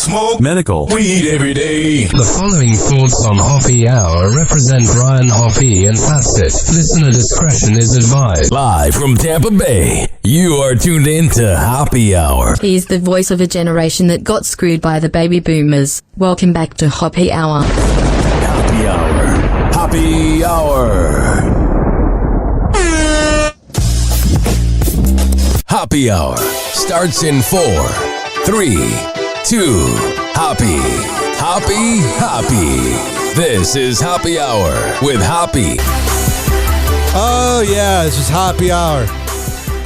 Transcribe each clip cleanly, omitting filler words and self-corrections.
smoke medical, weed every day. The following thoughts on Hoppe Hour represent Brian Hoppe and Facet. Listener discretion is advised. Live from Tampa Bay, you are tuned in to Hoppe Hour. He's the voice of a generation that got screwed by the baby boomers. Welcome back to Hoppe Hour. Hoppe Hour. Hoppe Hour. Hoppe Hour starts in 4, 3, 2, Hoppe. Hoppe, Hoppe. This is Hoppe Hour with Hoppe. Oh yeah, this is Hoppe Hour.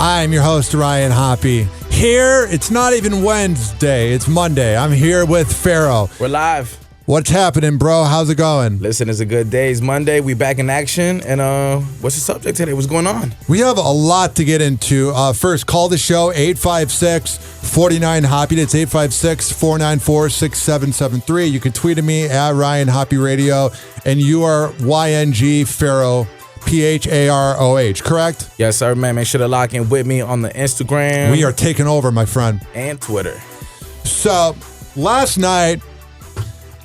I'm your host, Ryan Hoppe. Here, it's not even Wednesday, it's Monday. I'm here with Pharaoh. We're live. What's happening, bro? How's it going? Listen, it's a good day. It's Monday. We back in action. And what's the subject today? What's going on? We have a lot to get into. First, call the show, 856-49-HOPPE. That's 856-494-6773. You can tweet at me at Ryan Hoppe Radio. And you are YNG Pharaoh, P-H-A-R-O-H, correct? Yes, sir, man. Make sure to lock in with me on the Instagram. We are taking over, my friend. And Twitter. So, last night,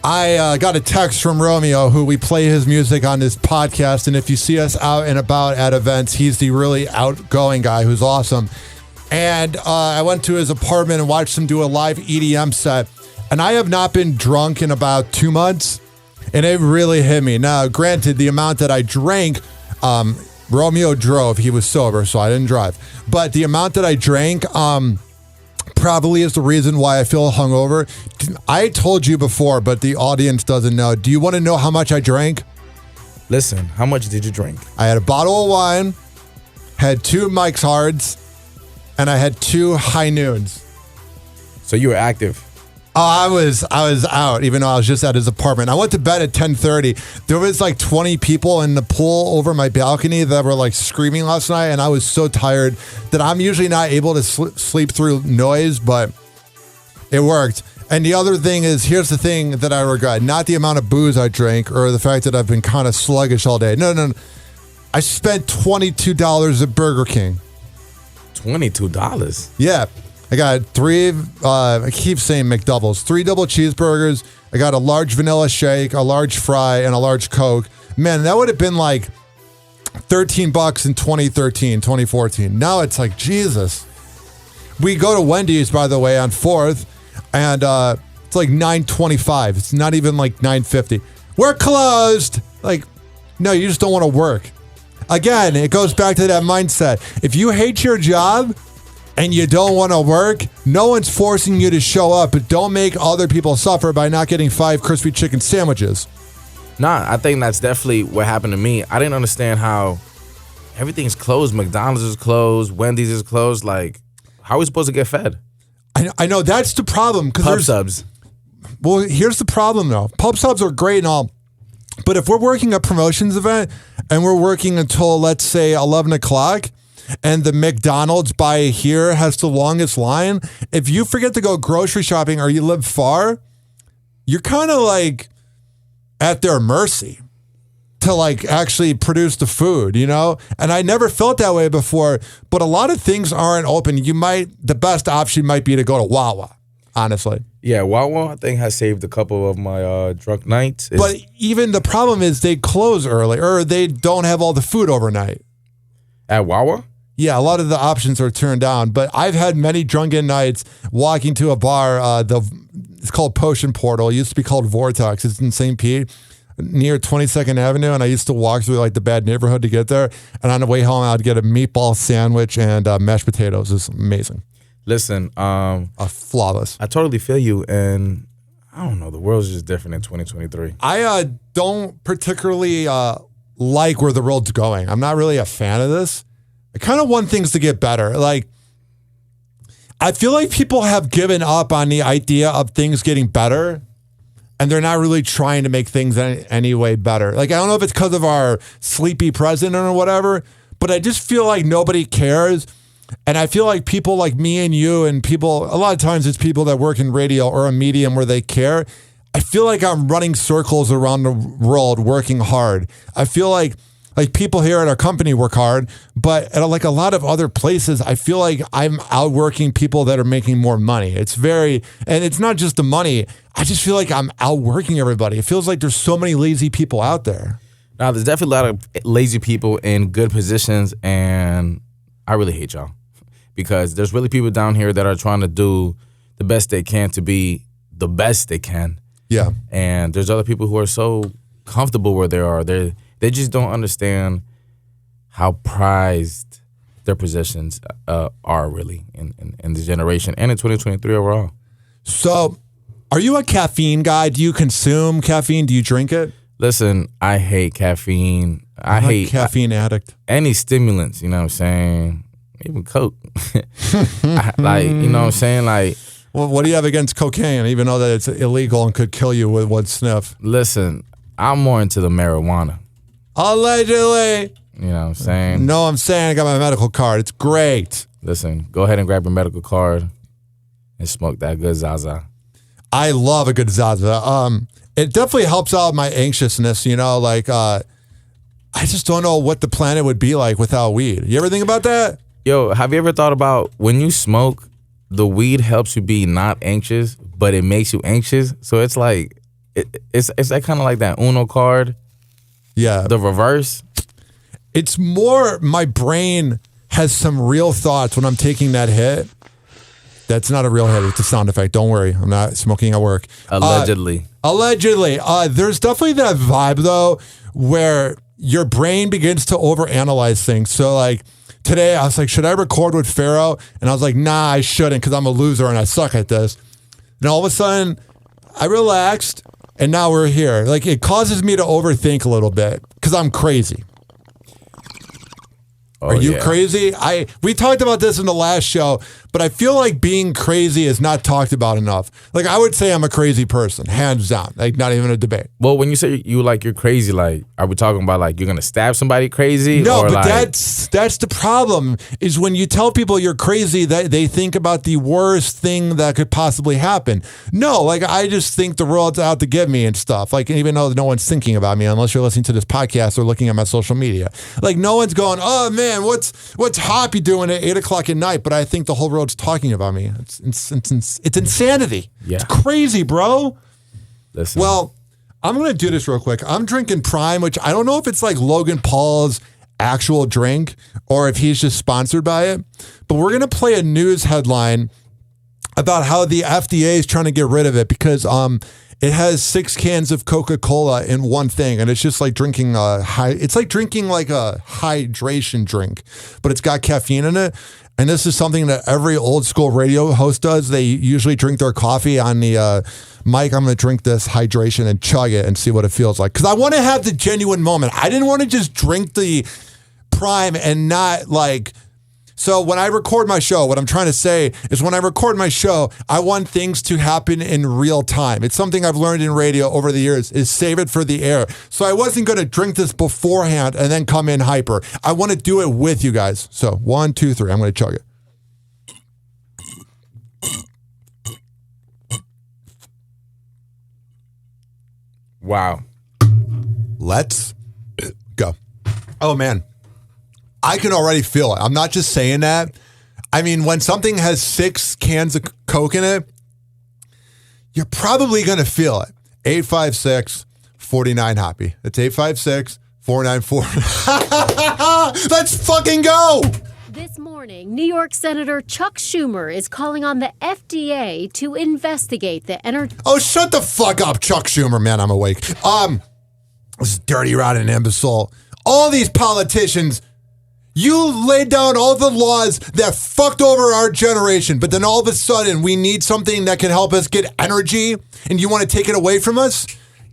I got a text from Romeo, who we play his music on this podcast, and if you see us out and about at events, he's the really outgoing guy who's awesome. And I went to his apartment and watched him do a live EDM set, and I have not been drunk in about 2 months, and it really hit me. Now, granted, the amount that I drank, Romeo drove. He was sober, so I didn't drive. But the amount that I drank, probably is the reason why I feel hungover. I told you before, but the audience doesn't know. Do you want to know how much I drank? Listen, how much did you drink? I had a bottle of wine, had 2 Mike's Hards, and I had 2 High Noons. So you were active. Oh, I was out, even though I was just at his apartment. I went to bed at 10:30. There was like 20 people in the pool over my balcony that were like screaming last night, and I was so tired that I'm usually not able to sleep through noise, but it worked. And the other thing is, here's the thing that I regret. Not the amount of booze I drank or the fact that I've been kind of sluggish all day. No. I spent $22 at Burger King. $22? Yeah. I got 3, I keep saying McDoubles, 3 double cheeseburgers. I got a large vanilla shake, a large fry, and a large Coke. Man, that would have been like $13 in 2013, 2014. Now it's like, Jesus. We go to Wendy's, by the way, on 4th, and it's like $9.25. It's not even like $9.50. We're closed. Like, no, you just don't want to work. Again, it goes back to that mindset. If you hate your job and you don't want to work, no one's forcing you to show up, but don't make other people suffer by not getting 5 crispy chicken sandwiches. Nah, I think that's definitely what happened to me. I didn't understand how everything's closed. McDonald's is closed. Wendy's is closed. Like, how are we supposed to get fed? I know, that's the problem. Pub subs. Well, here's the problem, though. Pub subs are great and all, but if we're working a promotions event and we're working until, let's say, 11 o'clock, and the McDonald's by here has the longest line, if you forget to go grocery shopping or you live far, you're kind of like at their mercy to like actually produce the food, you know? And I never felt that way before, but a lot of things aren't open. The best option might be to go to Wawa, honestly. Yeah, Wawa, I think, has saved a couple of my drunk nights. But even the problem is they close early, or they don't have all the food overnight. At Wawa? Yeah, a lot of the options are turned down, but I've had many drunken nights walking to a bar. It's called Potion Portal. It used to be called Vortex. It's in St. Pete near 22nd Avenue, and I used to walk through like the bad neighborhood to get there. And on the way home, I'd get a meatball sandwich and mashed potatoes. It's amazing. Listen, flawless. I totally feel you, and I don't know. The world's just different in 2023. I don't particularly like where the world's going. I'm not really a fan of this. I kind of want things to get better. Like, I feel like people have given up on the idea of things getting better, and they're not really trying to make things any way better. Like, I don't know if it's because of our sleepy president or whatever, but I just feel like nobody cares. And I feel like people like me and you and people, a lot of times it's people that work in radio or a medium where they care. I feel like I'm running circles around the world working hard. I feel like Like people here at our company work hard, but at like a lot of other places, I feel like I'm outworking people that are making more money. And it's not just the money. I just feel like I'm outworking everybody. It feels like there's so many lazy people out there. Now, there's definitely a lot of lazy people in good positions, and I really hate y'all because there's really people down here that are trying to do the best they can to be the best they can. Yeah. And there's other people who are so comfortable where they are. They just don't understand how prized their positions are really in this generation and in 2023 overall. So, are you a caffeine guy? Do you consume caffeine? Do you drink it? Listen, I hate caffeine. I I'm a hate caffeine addict. any stimulants, you know what I'm saying? Even Coke. Like, you know what I'm saying? Like, Well, what do you have against cocaine, even though that it's illegal and could kill you with one sniff? listen, I'm more into the marijuana. Allegedly. You know what I'm saying? No, I'm saying I got my medical card. It's great. Listen, go ahead and grab your medical card and smoke that good Zaza. I love a good Zaza. It definitely helps out my anxiousness, like I just don't know what the planet would be like without weed. You ever think about that? Yo, have you ever thought about when you smoke, the weed helps you be not anxious, but it makes you anxious? So it's like, it's that kind of like that Uno card, Yeah. the reverse. It's more my brain has some real thoughts when I'm taking that hit. That's not a real hit. It's a sound effect. Don't worry. I'm not smoking at work. Allegedly. Allegedly. There's definitely that vibe, though, where your brain begins to overanalyze things. So, like, today I was like, should I record with Pharaoh? And I was like, nah, I shouldn't because I'm a loser and I suck at this. And all of a sudden, I relaxed and now we're here. Like, it causes me to overthink a little bit because I'm crazy. Oh, Are you yeah. crazy? We talked about this in the last show, but I feel like being crazy is not talked about enough. Like, I would say I'm a crazy person, hands down. Like, not even a debate. Well, when you say you're crazy, like, are we talking about like you're gonna stab somebody crazy? No, or but like, that's the problem, is when you tell people you're crazy, that they think about the worst thing that could possibly happen. No, like, I just think the world's out to get me and stuff. Like, even though no one's thinking about me, unless you're listening to this podcast or looking at my social media. Like, no one's going, oh man, what's Hoppe doing at 8 o'clock at night? But I think the whole world's talking about me. It's insanity. Yeah. It's crazy, bro. listen, Well, I'm going to do this real quick. I'm drinking Prime, which I don't know if it's like Logan Paul's actual drink or if he's just sponsored by it. But we're going to play a news headline about how the FDA is trying to get rid of it because it has 6 cans of Coca-Cola in one thing, and it's just like drinking it's like drinking like a hydration drink, but it's got caffeine in it. And this is something that every old school radio host does. They usually drink their coffee on the mic. I'm going to drink this hydration and chug it and see what it feels like. Because I want to have the genuine moment. I didn't want to just drink the Prime and not like... So when I record my show, what I'm trying to say is when I record my show, I want things to happen in real time. It's something I've learned in radio over the years, is save it for the air. So I wasn't going to drink this beforehand and then come in hyper. I want to do it with you guys. So 1, 2, 3, I'm going to chug it. wow. Let's go. Oh, man. I can already feel it. I'm not just saying that. I mean, when something has 6 cans of Coke in it, you're probably going to feel it. 856-49-HOPPE. It's 856-494. Let's fucking go. This morning, New York Senator Chuck Schumer is calling on the FDA to investigate the energy. Oh, shut the fuck up, Chuck Schumer. Man, I'm awake. This dirty, rotten imbecile. All these politicians... You laid down all the laws that fucked over our generation, but then all of a sudden we need something that can help us get energy, and you want to take it away from us?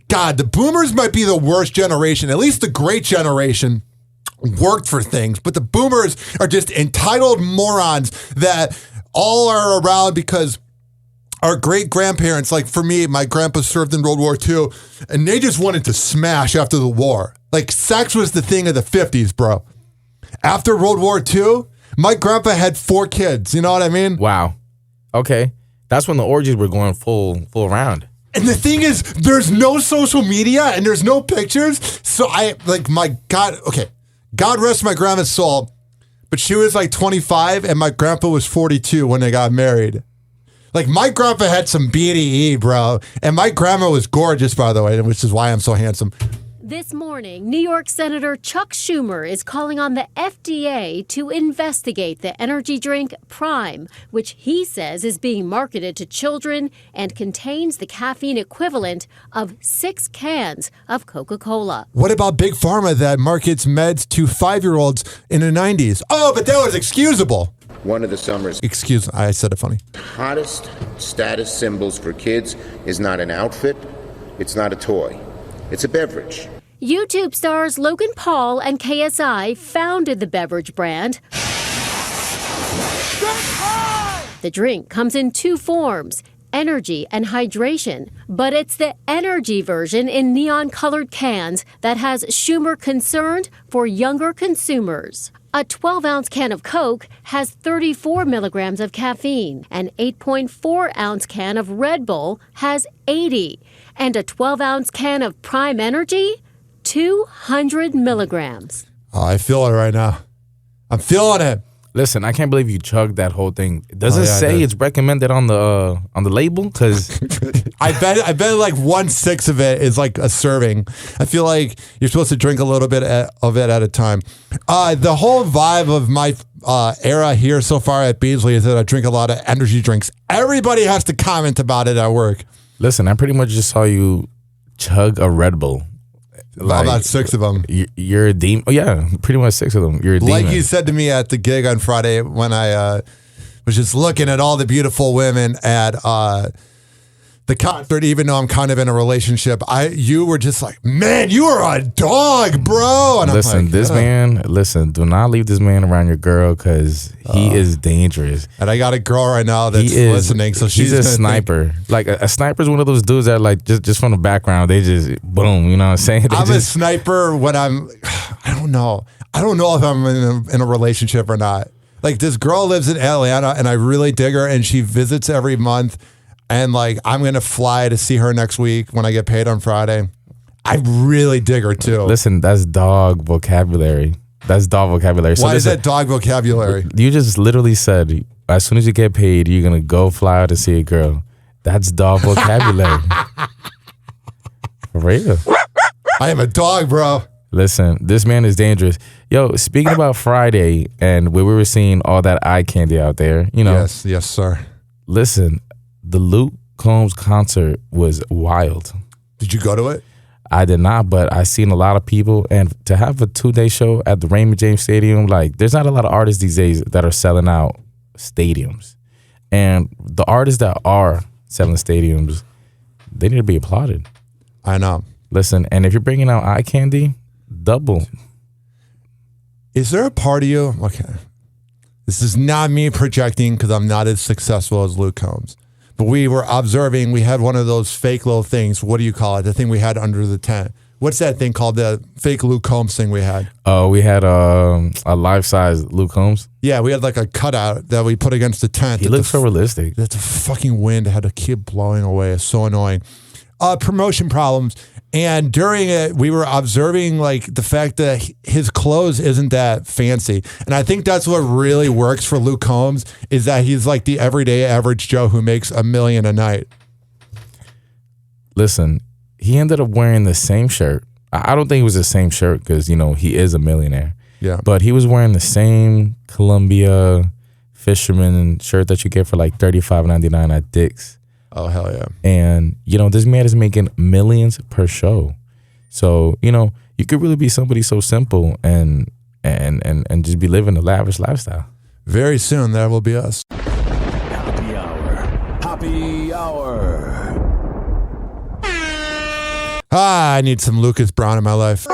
God, the boomers might be the worst generation. At least the great generation worked for things, but the boomers are just entitled morons that all are around because our great-grandparents, like for me, my grandpa served in World War II, and they just wanted to smash after the war. Like, sex was the thing of the 50s, bro. After World War II, my grandpa had 4 kids. You know what I mean? Wow. Okay. That's when the orgies were going full round. And the thing is, there's no social media and there's no pictures. So my God, okay, God rest my grandma's soul, but she was like 25 and my grandpa was 42 when they got married. Like, my grandpa had some BDE, bro. And my grandma was gorgeous, by the way, which is why I'm so handsome. This morning, New York Senator Chuck Schumer is calling on the FDA to investigate the energy drink Prime, which he says is being marketed to children and contains the caffeine equivalent of 6 cans of Coca-Cola. What about Big Pharma that markets meds to 5-year-olds in the 90s? Oh, but that was excusable. One of the summer's I said it funny. hottest status symbols for kids is not an outfit, it's not a toy, it's a beverage. YouTube stars Logan Paul and KSI founded the beverage brand. The drink comes in 2 forms, energy and hydration, but it's the energy version in neon-colored cans that has Schumer concerned for younger consumers. A 12-ounce can of Coke has 34 milligrams of caffeine. An 8.4-ounce can of Red Bull has 80. And a 12-ounce can of Prime Energy, 200 milligrams. Oh, I feel it right now. I'm feeling it. Listen, I can't believe you chugged that whole thing. Does it yeah, say it's recommended on the label? Because I bet like 1/6 of it is like a serving. I feel like you're supposed to drink a little bit of it at a time. The whole vibe of my era here so far at Beasley is that I drink a lot of energy drinks. Everybody has to comment about it at work. listen, I pretty much just saw you chug a Red Bull. About 6 of them. You're a demon. Oh, yeah, pretty much 6 of them. You're a demon. Like you said to me at the gig on Friday when I was just looking at all the beautiful women at the concert, even though I'm kind of in a relationship, you were just like, man, you are a dog, bro. And listen, I'm like, listen, do not leave this man around your girl because he is dangerous. And I got a girl right now that's listening, so she's a sniper. Like a sniper is one of those dudes that like just from the background, they just boom, you know what I'm saying? I'm a sniper when I don't know. I don't know if I'm in a relationship or not. Like, this girl lives in Atlanta and I really dig her and she visits every month. And like, I'm going to fly to see her next week when I get paid on Friday. I really dig her too. Listen, that's dog vocabulary. That's dog vocabulary. So why is that dog vocabulary? You just literally said, as soon as you get paid, you're going to go fly out to see a girl. That's dog vocabulary. For real. I am a dog, bro. Listen, this man is dangerous. Yo, speaking about Friday and where we were seeing all that eye candy out there, you know. Yes, sir. Listen, the Luke Combs concert was wild. Did you go to it? I did not, but I seen a lot of people. And to have a 2-day show at the Raymond James Stadium, like, there's not a lot of artists these days that are selling out stadiums. And the artists that are selling stadiums, they need to be applauded. I know. Listen, and if you're bringing out eye candy, double. Is there a part of you? Okay. This is not me projecting because I'm not as successful as Luke Combs. But we were observing, we had one of those fake little things. What do you call it? The thing we had under the tent. What's that thing called? The fake Luke Combs thing we had? Oh, we had a life-size Luke Combs. Yeah, we had like a cutout that we put against the tent. He looks so realistic. That the fucking wind had to keep blowing away. It's so annoying. Promotion problems. And during it, we were observing like the fact that his clothes isn't that fancy. And I think that's what really works for Luke Combs is that he's like the everyday average Joe who makes $1 million a night. Listen, he ended up wearing the same shirt. I don't think it was the same shirt because, you know, he is a millionaire. Yeah. But he was wearing the same Columbia fisherman shirt that you get for like $35.99 at Dick's. Oh, hell yeah. And, you know, this man is making millions per show. So, you know, you could really be somebody so simple and just be living a lavish lifestyle. Very soon, that will be us. Happy Hour. Happy Hour. I need some Lucas Brown in my life.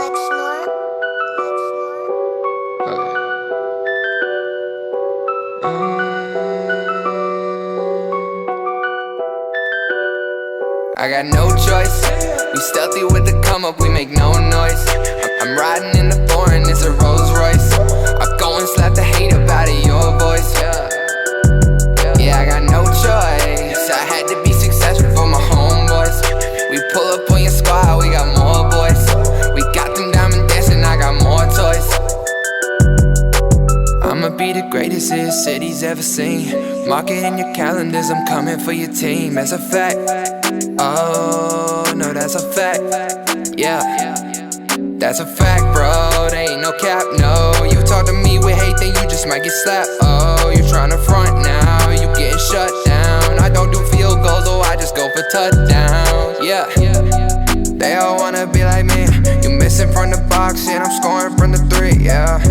I got no choice. We stealthy with the come up, we make no noise. I'm riding in the foreign, it's a Rolls Royce. I go and slap the hate up out of your voice. Yeah, I got no choice. I had to be successful for my homeboys. the city's ever seen. Mark it in your calendars, I'm coming for your team. As a fact, oh no, that's a fact. Yeah, that's a fact, bro. There ain't no cap, no. You talk to me with hate, then you just might get slapped. Oh, you tryna front now, you getting shut down. I don't do field goals, oh, I just go for touchdowns. Yeah, they all wanna be like me. You missing from the box, and I'm scoring from the three, yeah.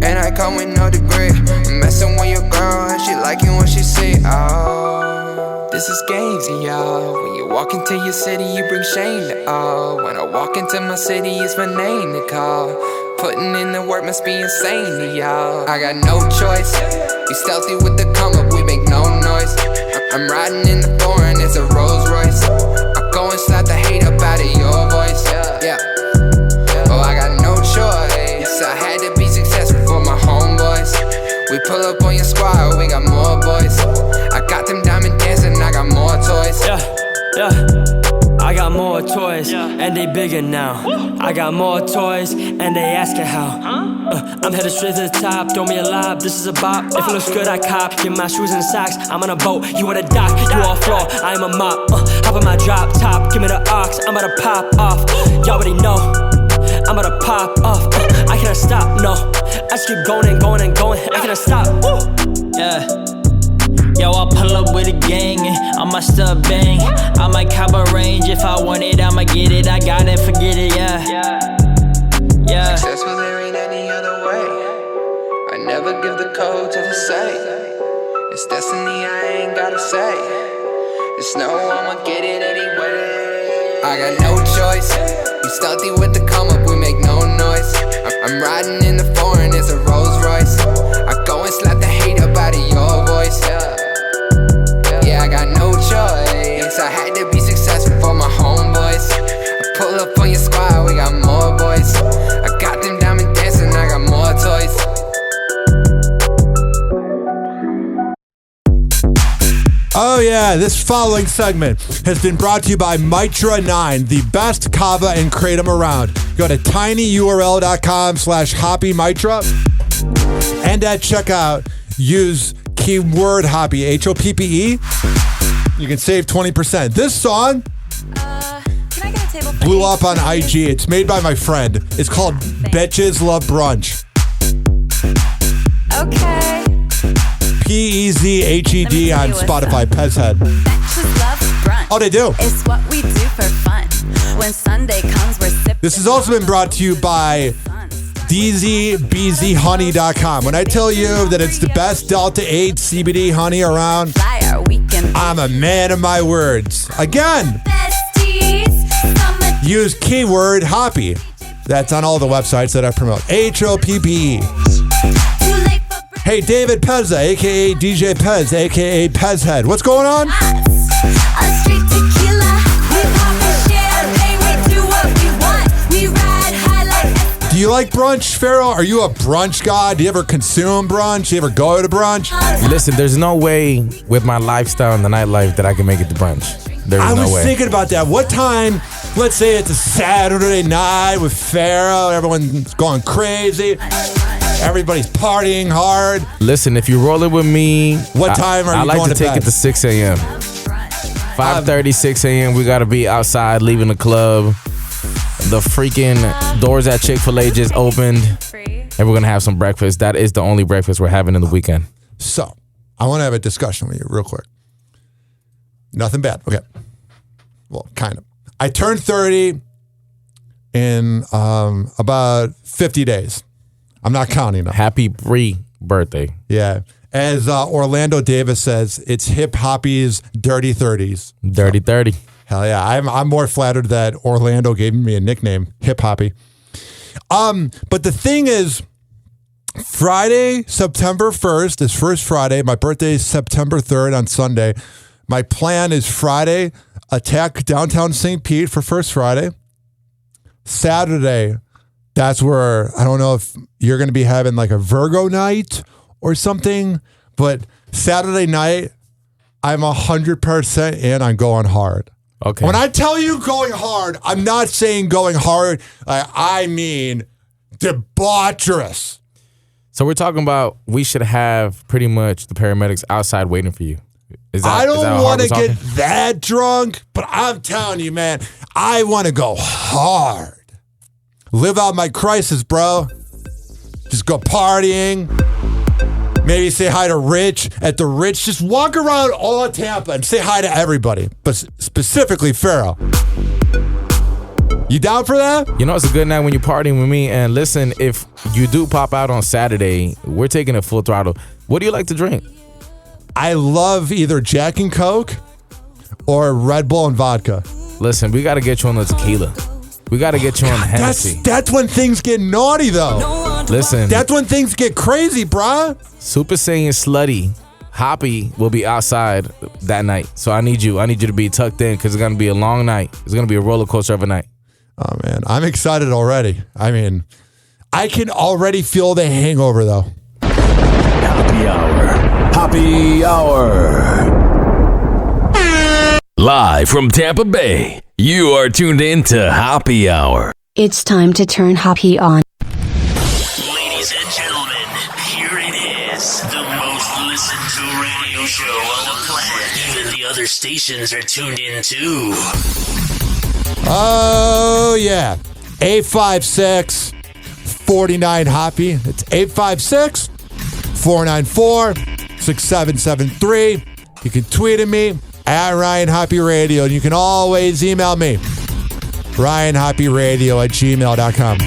And I come with no degree. I'm messing with your girl, and she like you when she see. Oh, this is games, y'all. When you walk into your city, you bring shame to all. When I walk into my city, it's my name to call. Putting in the work must be insane to y'all. I got no choice. We stealthy with the come up, we make no noise. I'm riding in the foreign, it's a Rolls Royce. I go and slap the hate up out of your voice. Yeah. Oh, I got no choice. I had to be successful for my homeboys. We pull up on your squad, we got more boys. I got them diamond dancing, I got more toys. Yeah. I got more toys, and they bigger now. I got more toys, and they asking how. I'm headed straight to the top, throw me a lob, this is a bop. If it looks good, I cop, get my shoes and socks. I'm on a boat, you on a dock, you all floor, I am a mop. Hop on my drop top, give me the ox, I'm about to pop off. Y'all already know, I'm about to pop off. I cannot stop, no. I just keep going and going and going, I cannot stop. Yeah. Yo, I'll pull up with a gang and I might still bang. I might cop a range, if I want it, I'ma get it. I got it, forget it, yeah. Successful, there ain't any other way. I never give the code to the safe. It's destiny, I ain't gotta say. Just know I'ma get it anyway. I got no choice. We stealthy with the come up, we make no noise. I'm riding in the foreign, it's a Rolls Royce. I go and slap the hate up out of your voice. Yeah, I got no choice. I had to be successful for my homeboys. I pull up on your squad, we got more boys. I got them diamond dancing, I got more toys. Oh yeah, this following segment has been brought to you by Mitra 9, the best Kava and Kratom around. Go to tinyurl.com/hoppymitra and at checkout, use keyword Hoppe, Hoppe. You can save 20%. This song Can I get a table, blew up on IG. It's made by my friend. It's called Betches Love Brunch. Okay. P-E-Z-H-E-D on Spotify. Pezhead. Betches love brunch. Oh, they do. It's what we do for fun. When Sunday comes, we're sipping. This has also been brought to you by DZBZHoney.com. When I tell you that it's the best Delta 8 CBD honey around, I'm a man of my words. Again, use keyword Hoppe. That's on all the websites that I promote. Hoppe. Hey, David Pezza, a.k.a. DJ Pez, a.k.a. Pezhead. What's going on? Do you like brunch, Pharaoh? Are you a brunch guy? Do you ever consume brunch? Do you ever go to brunch? Listen, there's no way with my lifestyle and the nightlife that I can make it to brunch. There's no way. I was thinking about that. What time, let's say it's a Saturday night with Pharaoh, everyone's going crazy, everybody's partying hard. Listen, if you're rolling with me, what time are you going to bed? I like to take it to 6 a.m. 5:30, 6 a.m. We got to be outside, leaving the club. The freaking doors at Chick-fil-A just opened, and we're going to have some breakfast. That is the only breakfast we're having in the weekend. So, I want to have a discussion with you real quick. Nothing bad. Okay. Well, kind of. I turned 30 in about 50 days. I'm not counting them. Happy pre-birthday. Yeah. As Orlando Davis says, it's hip hoppies dirty 30s. Dirty 30. Hell yeah. I'm more flattered that Orlando gave me a nickname, Hip Hoppy. But the thing is, Friday, September 1st is first Friday. My birthday is September 3rd on Sunday. My plan is Friday, attack downtown St. Pete for first Friday. Saturday, that's where, I don't know if you're going to be having like a Virgo night or something, but Saturday night, I'm 100% in on going hard. Okay. When I tell you going hard, I'm not saying going hard. I mean debaucherous. So we're talking about we should have pretty much the paramedics outside waiting for you. I don't want to get that drunk, but I'm telling you, man, I want to go hard. Live out my crisis, bro. Just go partying. Maybe say hi to Rich at the Rich. Just walk around all of Tampa and say hi to everybody, but specifically Pharaoh. You down for that? You know, it's a good night when you're partying with me. And listen, if you do pop out on Saturday, we're taking it full throttle. What do you like to drink? I love either Jack and Coke or Red Bull and vodka. Listen, we got to get you on the tequila. We got to get you on the Hennessy. That's when things get naughty, though. Listen. That's when things get crazy, bruh. Super Saiyan Slutty Hoppe will be outside that night. So I need you to be tucked in because it's going to be a long night. It's going to be a roller coaster of a night. Oh, man. I'm excited already. I mean, I can already feel the hangover, though. Happy Hour. Happy Hour. Live from Tampa Bay, you are tuned in to Happy Hour. It's time to turn Hoppe on. Ladies and gentlemen, here it is. The most listened to radio show on the planet. Even the other stations are tuned in too. Oh, yeah. 856-49 Hoppe. It's 856-494-6773. You can tweet at me at Ryan Hoppe Radio. And you can always email me, RyanHoppeRadio@gmail.com.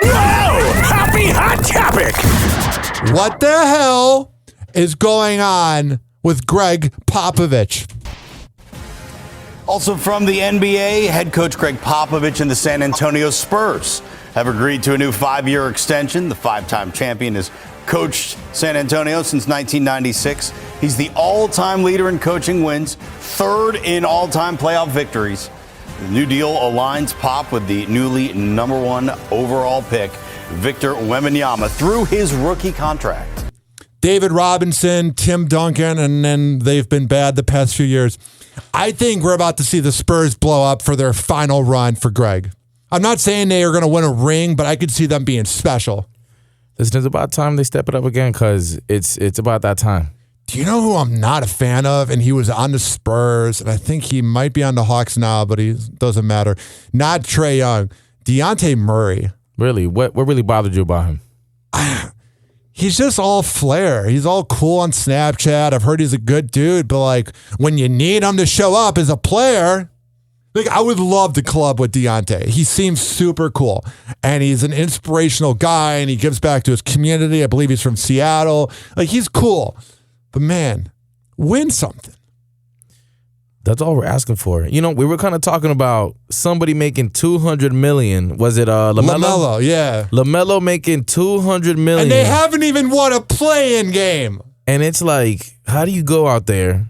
Whoa! Happy Hot Topic! What the hell is going on with Greg Popovich? Also from the NBA, head coach Greg Popovich and the San Antonio Spurs have agreed to a new 5-year extension. The 5-time champion has coached San Antonio since 1996. He's the all-time leader in coaching wins, third in all-time playoff victories. The new deal aligns Pop with the newly #1 overall pick, Victor Wembanyama, through his rookie contract. David Robinson, Tim Duncan, and then they've been bad the past few years. I think we're about to see the Spurs blow up for their final run for Greg. I'm not saying they are going to win a ring, but I could see them being special. Listen, it's about time they step it up again because it's about that time. Do you know who I'm not a fan of? And he was on the Spurs, and I think he might be on the Hawks now, but he doesn't matter. Not Trae Young. Dejounte Murray. Really? What really bothered you about him? He's just all flair. He's all cool on Snapchat. I've heard he's a good dude, but like when you need him to show up as a player, like I would love to club with Dejounte. He seems super cool, and he's an inspirational guy, and he gives back to his community. I believe he's from Seattle. Like he's cool, but man, win something. That's all we're asking for. You know, we were kind of talking about somebody making $200 million. Was it LaMelo? LaMelo, yeah. LaMelo making $200 million. And they haven't even won a play-in game. And it's like, how do you go out there,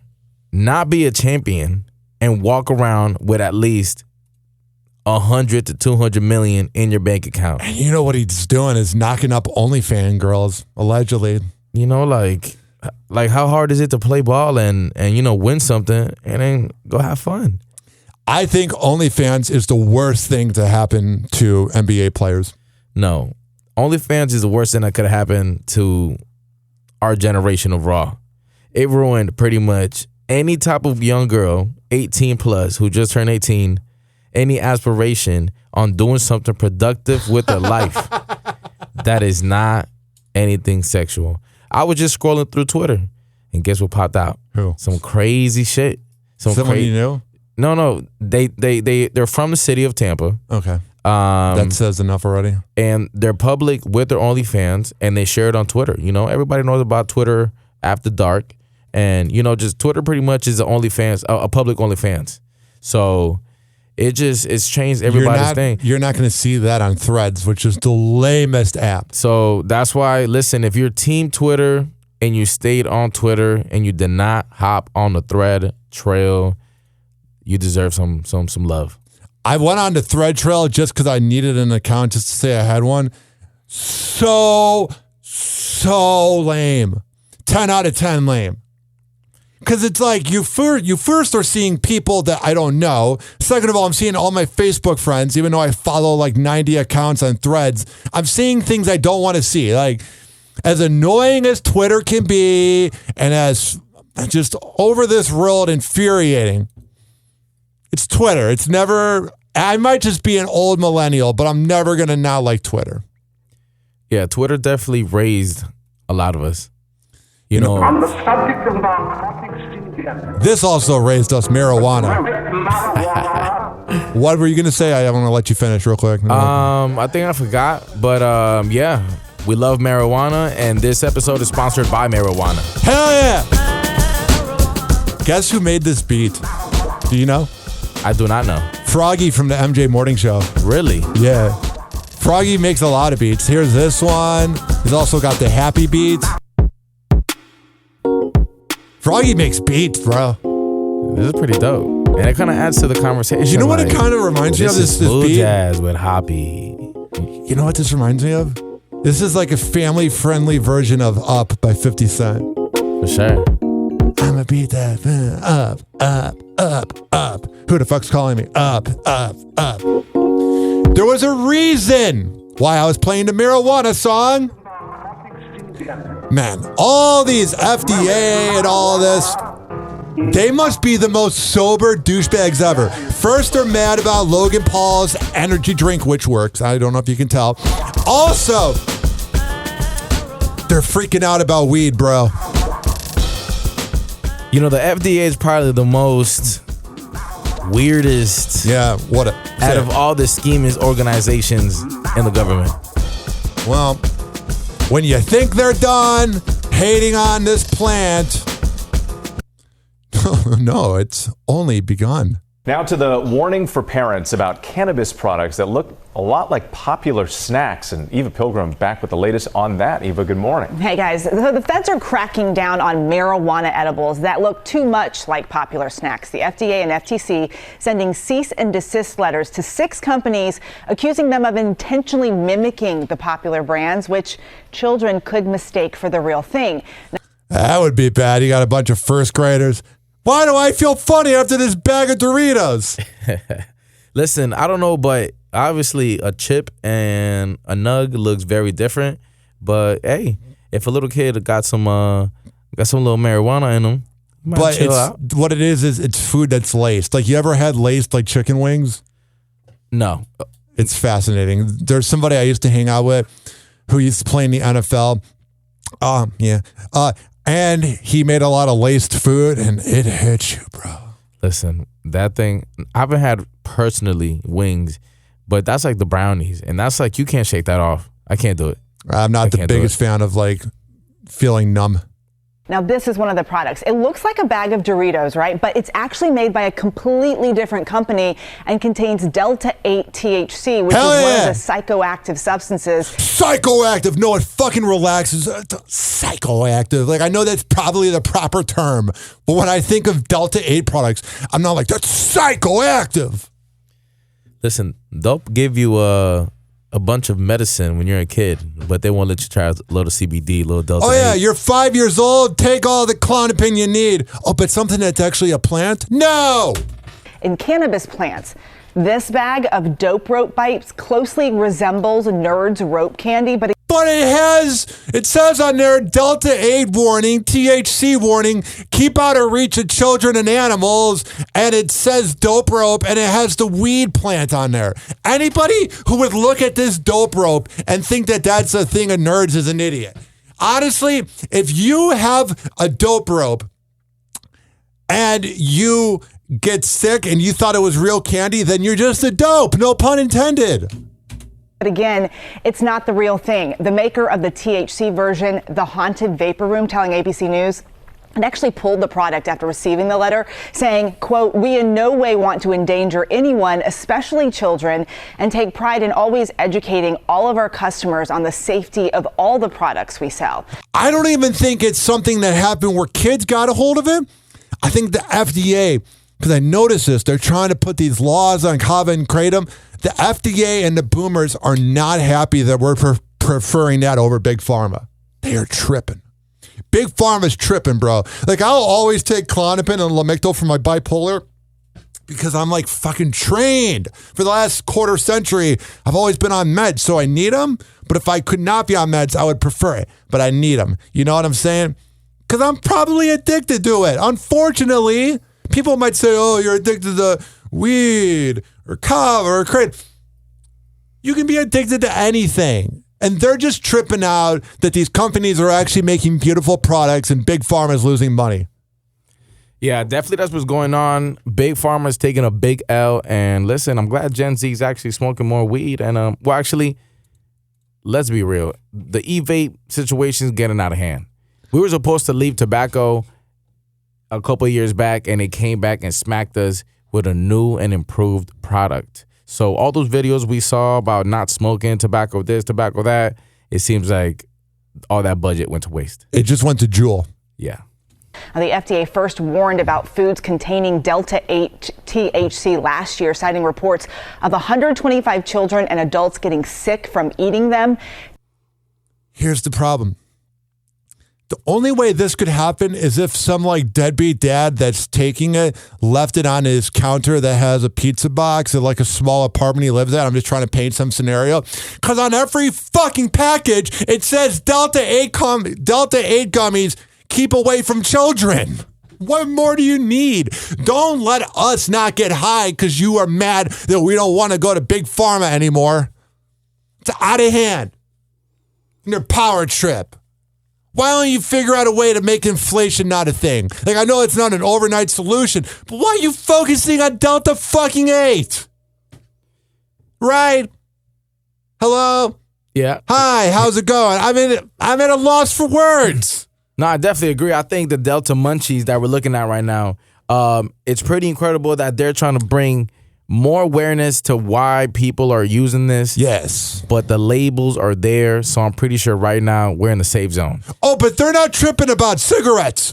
not be a champion, and walk around with at least $100 to $200 million in your bank account? And you know what he's doing is knocking up OnlyFans girls, allegedly. You know, like how hard is it to play ball and you know, win something and then go have fun? I think OnlyFans is the worst thing to happen to NBA players. No. OnlyFans is the worst thing that could have happened to our generation of Raw. It ruined pretty much any type of young girl, 18 plus, who just turned 18, any aspiration on doing something productive with their life that is not anything sexual. I was just scrolling through Twitter, and guess what popped out? Who? Some crazy shit. Someone you knew? No. They're from the city of Tampa. Okay. That says enough already. And they're public with their OnlyFans, and they share it on Twitter. You know, everybody knows about Twitter after dark, and you know, just Twitter pretty much is a OnlyFans, a public OnlyFans. So it's changed everybody's thing. You're not going to see that on Threads, which is the lamest app. So that's why, listen, if you're team Twitter and you stayed on Twitter and you did not hop on the Thread trail, you deserve some love. I went on the Thread trail just because I needed an account just to say I had one. So lame. 10 out of 10 lame. Because it's like you first are seeing people that I don't know. Second of all, I'm seeing all my Facebook friends, even though I follow like 90 accounts on Threads. I'm seeing things I don't want to see. Like, as annoying as Twitter can be and as just over this world infuriating, it's Twitter. It's never, I might just be an old millennial, but I'm never going to not like Twitter. Yeah, Twitter definitely raised a lot of us. You know, On the subject of narcotics, this also raised us, marijuana. What were you going to say? I want to let you finish real quick. I think I forgot, but yeah, we love marijuana, and this episode is sponsored by marijuana. Hell yeah! Guess who made this beat? Do you know? I do not know. Froggy from the MJ Morning Show. Really? Yeah. Froggy makes a lot of beats. Here's this one. He's also got the happy beat. Froggy makes beats, bro. This is pretty dope. And it kind of adds to the conversation. You know what it kind of reminds me of? This This beat? jazz with Hoppe. You know what this reminds me of? This is like a family-friendly version of Up by 50 Cent. For sure. I'ma beat that up, up, up, up. Who the fuck's calling me? Up, up, up. There was a reason why I was playing the marijuana song. Man, all these FDA and all this, they must be the most sober douchebags ever. First, they're mad about Logan Paul's energy drink, which works. I don't know if you can tell. Also, they're freaking out about weed, bro. You know, the FDA is probably the most weirdest. Yeah, what? Out of all the scheming organizations in the government. Well, when you think they're done hating on this plant, no, it's only begun. Now to the warning for parents about cannabis products that look a lot like popular snacks. And Eva Pilgrim back with the latest on that. Eva, good morning. Hey guys, so the feds are cracking down on marijuana edibles that look too much like popular snacks. The FDA and FTC sending cease and desist letters to 6 companies accusing them of intentionally mimicking the popular brands, which children could mistake for the real thing. That would be bad. You got a bunch of first graders. Why do I feel funny after this bag of Doritos? Listen, I don't know, but obviously a chip and a nug looks very different. But hey, if a little kid got some little marijuana in them, But it's, what it is it's food that's laced. Like, you ever had laced like chicken wings? No. It's fascinating. There's somebody I used to hang out with who used to play in the NFL. And he made a lot of laced food, and it hits you, bro. Listen, that thing, I haven't had personally wings, but that's like the brownies. And that's like, you can't shake that off. I can't do it. I'm not the biggest fan of like feeling numb. Now, this is one of the products. It looks like a bag of Doritos, right? But it's actually made by a completely different company and contains Delta 8 THC, which is one of the psychoactive substances. Psychoactive? No, it fucking relaxes. Psychoactive. Like, I know that's probably the proper term, but when I think of Delta 8 products, I'm not like, that's psychoactive. Listen, they'll give you a bunch of medicine when you're a kid, but they won't let you try a little CBD, a little Delta 8. Oh, yeah, you're 5 years old. Take all the Klonopin you need. Oh, but something that's actually a plant? No! In cannabis plants, this bag of dope rope bites closely resembles Nerd's rope candy, but it says on there, Delta 8 warning, THC warning, keep out of reach of children and animals, and it says dope rope, and it has the weed plant on there. Anybody who would look at this dope rope and think that that's a thing of nerds is an idiot. Honestly, if you have a dope rope and you get sick and you thought it was real candy, then you're just a dope, no pun intended. But again, it's not the real thing. The maker of the THC version, the Haunted Vapor Room, telling ABC News, it actually pulled the product after receiving the letter, saying, quote, "We in no way want to endanger anyone, especially children, and take pride in always educating all of our customers on the safety of all the products we sell." I don't even think it's something that happened where kids got a hold of it. I think the FDA, because I noticed this, they're trying to put these laws on Kava and Kratom. The FDA and the boomers are not happy that we're preferring that over Big Pharma. They are tripping. Big Pharma's tripping, bro. Like, I'll always take Klonopin and Lamictal for my bipolar because I'm like fucking trained. For the last quarter century, I've always been on meds, so I need them. But if I could not be on meds, I would prefer it. But I need them. You know what I'm saying? Because I'm probably addicted to it. Unfortunately, people might say, oh, you're addicted to weed or kava or kratom. You can be addicted to anything. And they're just tripping out that these companies are actually making beautiful products and Big Pharma is losing money. Yeah, definitely that's what's going on. Big Pharma's taking a big L. And listen, I'm glad Gen Z's actually smoking more weed. And, well, actually, let's be real. The e-vape situation is getting out of hand. We were supposed to leave tobacco a couple of years back, and it came back and smacked us with a new and improved product. So all those videos we saw about not smoking, tobacco this, tobacco that, it seems like all that budget went to waste. It just went to Juul. Yeah. Now, the FDA first warned about foods containing Delta 8 THC last year, citing reports of 125 children and adults getting sick from eating them. Here's the problem. The only way this could happen is if some like deadbeat dad that's taking it left it on his counter that has a pizza box at like a small apartment he lives at. I'm just trying to paint some scenario. Because on every fucking package, it says Delta 8 gummies, keep away from children. What more do you need? Don't let us not get high because you are mad that we don't want to go to Big Pharma anymore. It's out of hand. And their power trip. Why don't you figure out a way to make inflation not a thing? Like, I know it's not an overnight solution, but why are you focusing on Delta fucking 8? Right? Hello? Yeah. Hi, how's it going? I'm at a loss for words. No, I definitely agree. I think the Delta Munchies that we're looking at right now, it's pretty incredible that they're trying to bring more awareness to why people are using this. Yes. But the labels are there, so I'm pretty sure right now we're in the safe zone. Oh, but they're not tripping about cigarettes.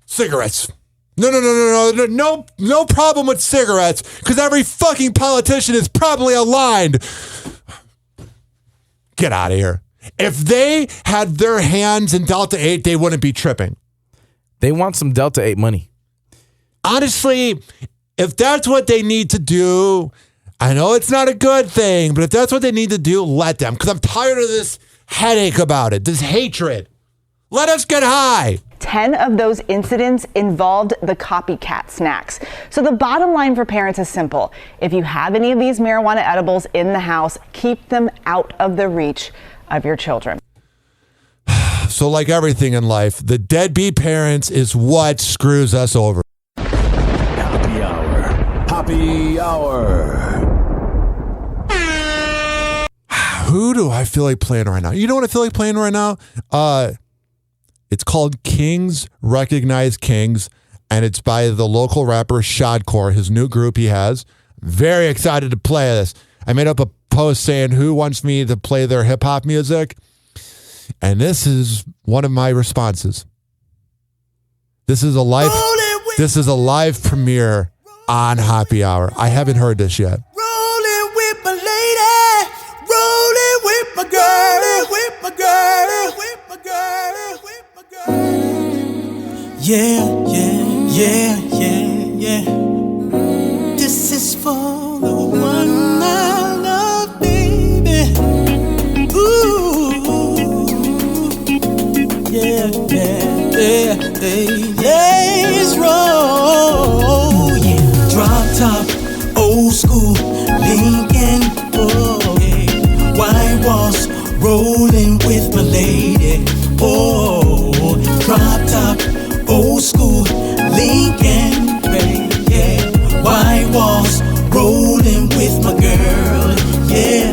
Cigarettes. No problem with cigarettes, because every fucking politician is probably aligned. Get out of here. If they had their hands in Delta 8, they wouldn't be tripping. They want some Delta 8 money. Honestly, if that's what they need to do, I know it's not a good thing, but if that's what they need to do, let them. Because I'm tired of this headache about it, this hatred. Let us get high. 10 of those incidents involved the copycat snacks. So the bottom line for parents is simple. If you have any of these marijuana edibles in the house, keep them out of the reach of your children. So like everything in life, the deadbeat parents is what screws us over. Happy Hour. Who do I feel like playing right now? You know what I feel like playing right now? It's called Kings Recognize Kings, and it's by the local rapper Shadcore, his new group he has. Very excited to play this. I made up a post saying who wants me to play their hip-hop music, and this is one of my responses. This is a live premiere on Happy Hour. I haven't heard this yet. Rolling with my lady, rolling with my girl, with my girl, with my girl, with my girl. Yeah. This is for the one I love, baby. Ooh, yeah. Let's roll, yeah. Drop top, old school, Lincoln, oh, yeah. White walls, rolling with my lady, oh. Drop top, old school, Lincoln, yeah. White walls, rolling with my girl, yeah.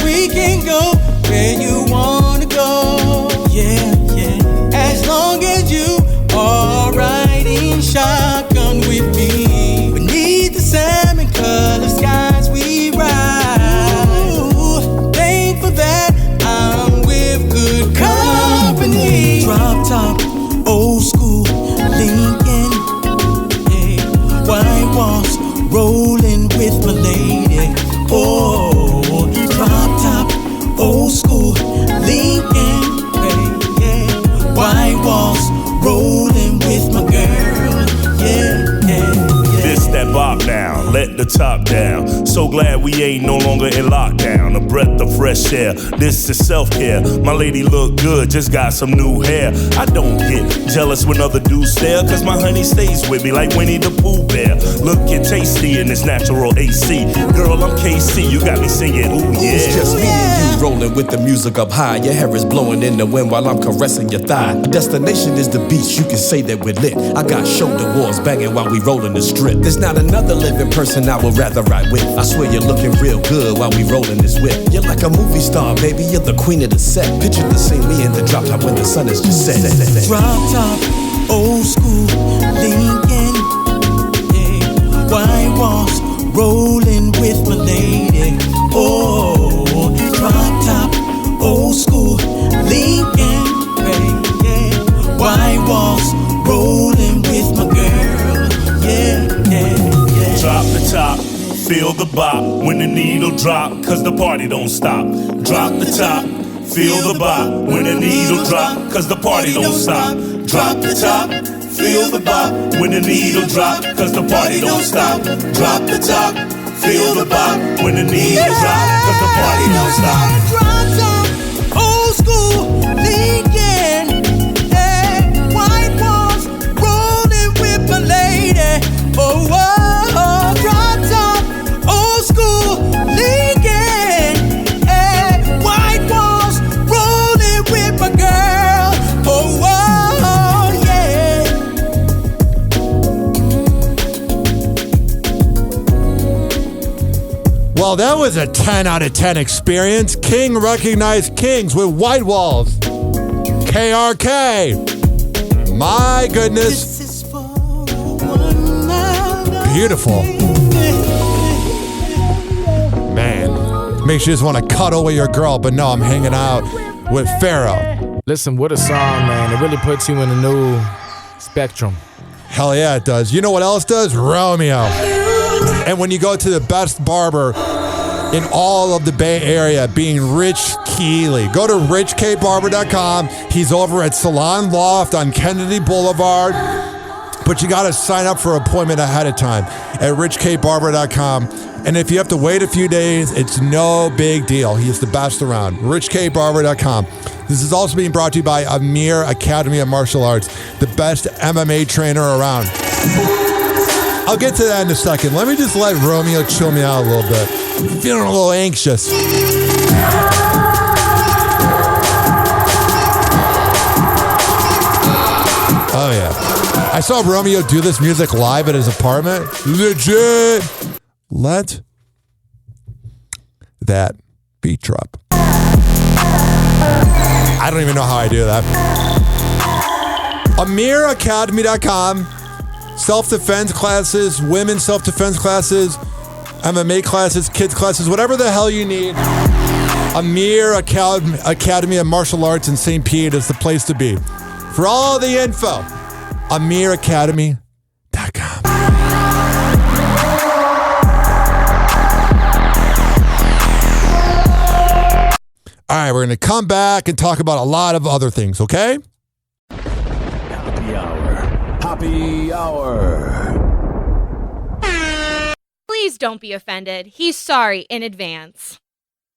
We can go where you wanna go, yeah. As long as let the top down. So glad we ain't no longer in lockdown. A breath of fresh air, this is self-care. My lady look good, just got some new hair. I don't get jealous when other dudes stare, cause my honey stays with me like Winnie the Pooh Bear. Looking tasty in this natural AC. Girl, I'm KC, you got me singing, ooh yeah. It's just me and you rolling with the music up high. Your hair is blowing in the wind while I'm caressing your thigh. Our destination is the beach, you can say that we're lit. I got shoulder walls banging while we rolling the strip. There's not another living person I would rather ride with. I swear you're looking real good while we rolling this whip. You're like a movie star, baby, you're the queen of the set. Picture the scene, me in the drop top when the sun is just set. Drop top, old school, Lincoln, yeah. White walls, rolling with my lady. Oh, drop top, old school, Lincoln, yeah. White walls, rolling with my girl, yeah. Drop the top, feel the bop when the needle drop, cause the party don't stop. Drop the top, feel the bop when the needle drop, cause the party don't stop. Drop the top, feel the bop when the needle drop, cause the party don't stop. Drop the top, feel the bop when the needle drop, cause the party don't stop. Drop top, old school, Lincoln, yeah. White walls, rolling with my lady. Oh, oh, drop top, old school, Lincoln, yeah. White walls, rolling with my girl. Oh, oh, yeah. Well, that was a 10 out of 10 experience. King recognized kings with white walls. KRK. My goodness. Beautiful. Man, makes you just want to cuddle with your girl, but no, I'm hanging out with Pharaoh. Listen, what a song, man. It really puts you in a new spectrum. Hell yeah, it does. You know what else does? Romeo. And when you go to the best barber in all of the Bay Area, being Rich Keeley, go to richkbarber.com. He's over at Salon Loft on Kennedy Boulevard. But you got to sign up for an appointment ahead of time at richkbarber.com. And if you have to wait a few days, it's no big deal. He's the best around. richkbarber.com. This is also being brought to you by Amir Academy of Martial Arts, the best MMA trainer around. I'll get to that in a second. Let me just let Romeo chill me out a little bit. I'm feeling a little anxious. Oh, yeah. I saw Romeo do this music live at his apartment. Legit. Let that beat drop. I don't even know how I do that. AmirAcademy.com. Self-defense classes, women's self-defense classes, MMA classes, kids classes, whatever the hell you need. Amir Academy of Martial Arts in St. Pete is the place to be. For all the info, AmirAcademy.com. All right, we're going to come back and talk about a lot of other things, okay? Happy Hour. Please don't be offended. He's sorry in advance.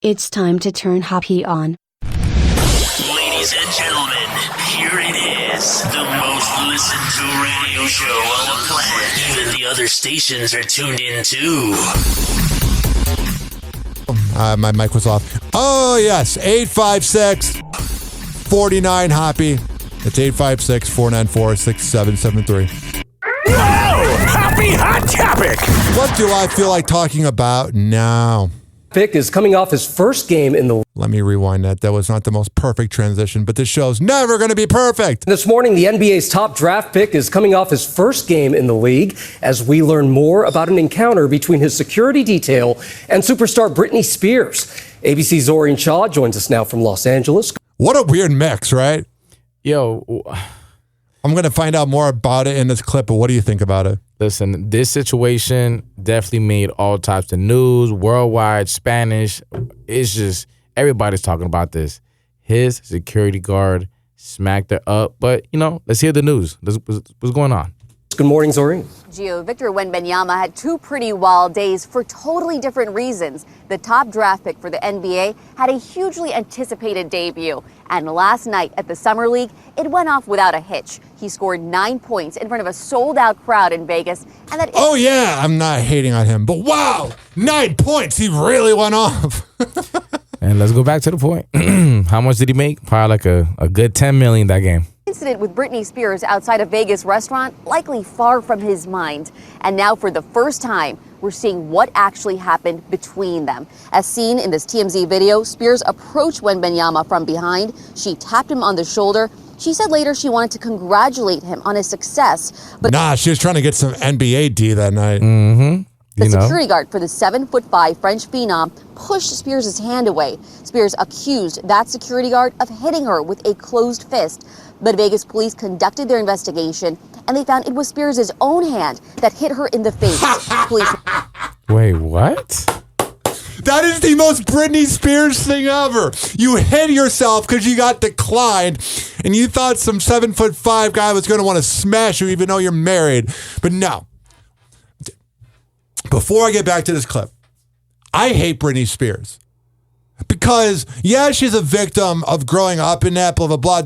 It's time to turn Hoppe on. Ladies and gentlemen, here it is. The most listened to radio show on the planet. Even the other stations are tuned in too. My mic was off. Oh, yes. 856-49-HOPPE. It's 856-494-6773. Wow! Happy hot topic! What do I feel like talking about now? Pick is coming off his first game in the... Let me rewind that. That was not the most perfect transition, but this show's never going to be perfect. This morning, the NBA's top draft pick is coming off his first game in the league as we learn more about an encounter between his security detail and superstar Britney Spears. ABC's Zorian Shaw joins us now from Los Angeles. What a weird mix, right? Yo, I'm going to find out more about it in this clip, but what do you think about it? Listen, this situation definitely made all types of news, worldwide, Spanish. It's just, everybody's talking about this. His security guard smacked her up. But, you know, let's hear the news. What's going on? Good morning, Zoreen. Gio, Victor Wembanyama had two pretty wild days for totally different reasons. The top draft pick for the NBA had a hugely anticipated debut. And last night at the Summer League, it went off without a hitch. He scored 9 points in front of a sold-out crowd in Vegas. And that oh, yeah, I'm not hating on him. But wow, 9 points. He really went off. And let's go back to the point. How much did he make? Probably like a good $10 million that game. Incident with Britney Spears outside a Vegas restaurant likely far from his mind. And now for the first time, we're seeing what actually happened between them. As seen in this TMZ video, Spears approached Wembanyama from behind. She tapped him on the shoulder. She said later she wanted to congratulate him on his success. But she was trying to get some NBA D that night. Mm-hmm. The security guard for the 7'5" French phenom pushed Spears' hand away. Spears accused that security guard of hitting her with a closed fist. But Vegas police conducted their investigation, and they found it was Spears' own hand that hit her in the face. Police. Wait, what? That is the most Britney Spears thing ever. You hit yourself because you got declined, and you thought some 7'5" guy was going to want to smash you even though you're married. But no. Before I get back to this clip, I hate Britney Spears. Because, yeah, she's a victim of growing up in that, blah, blah, blah.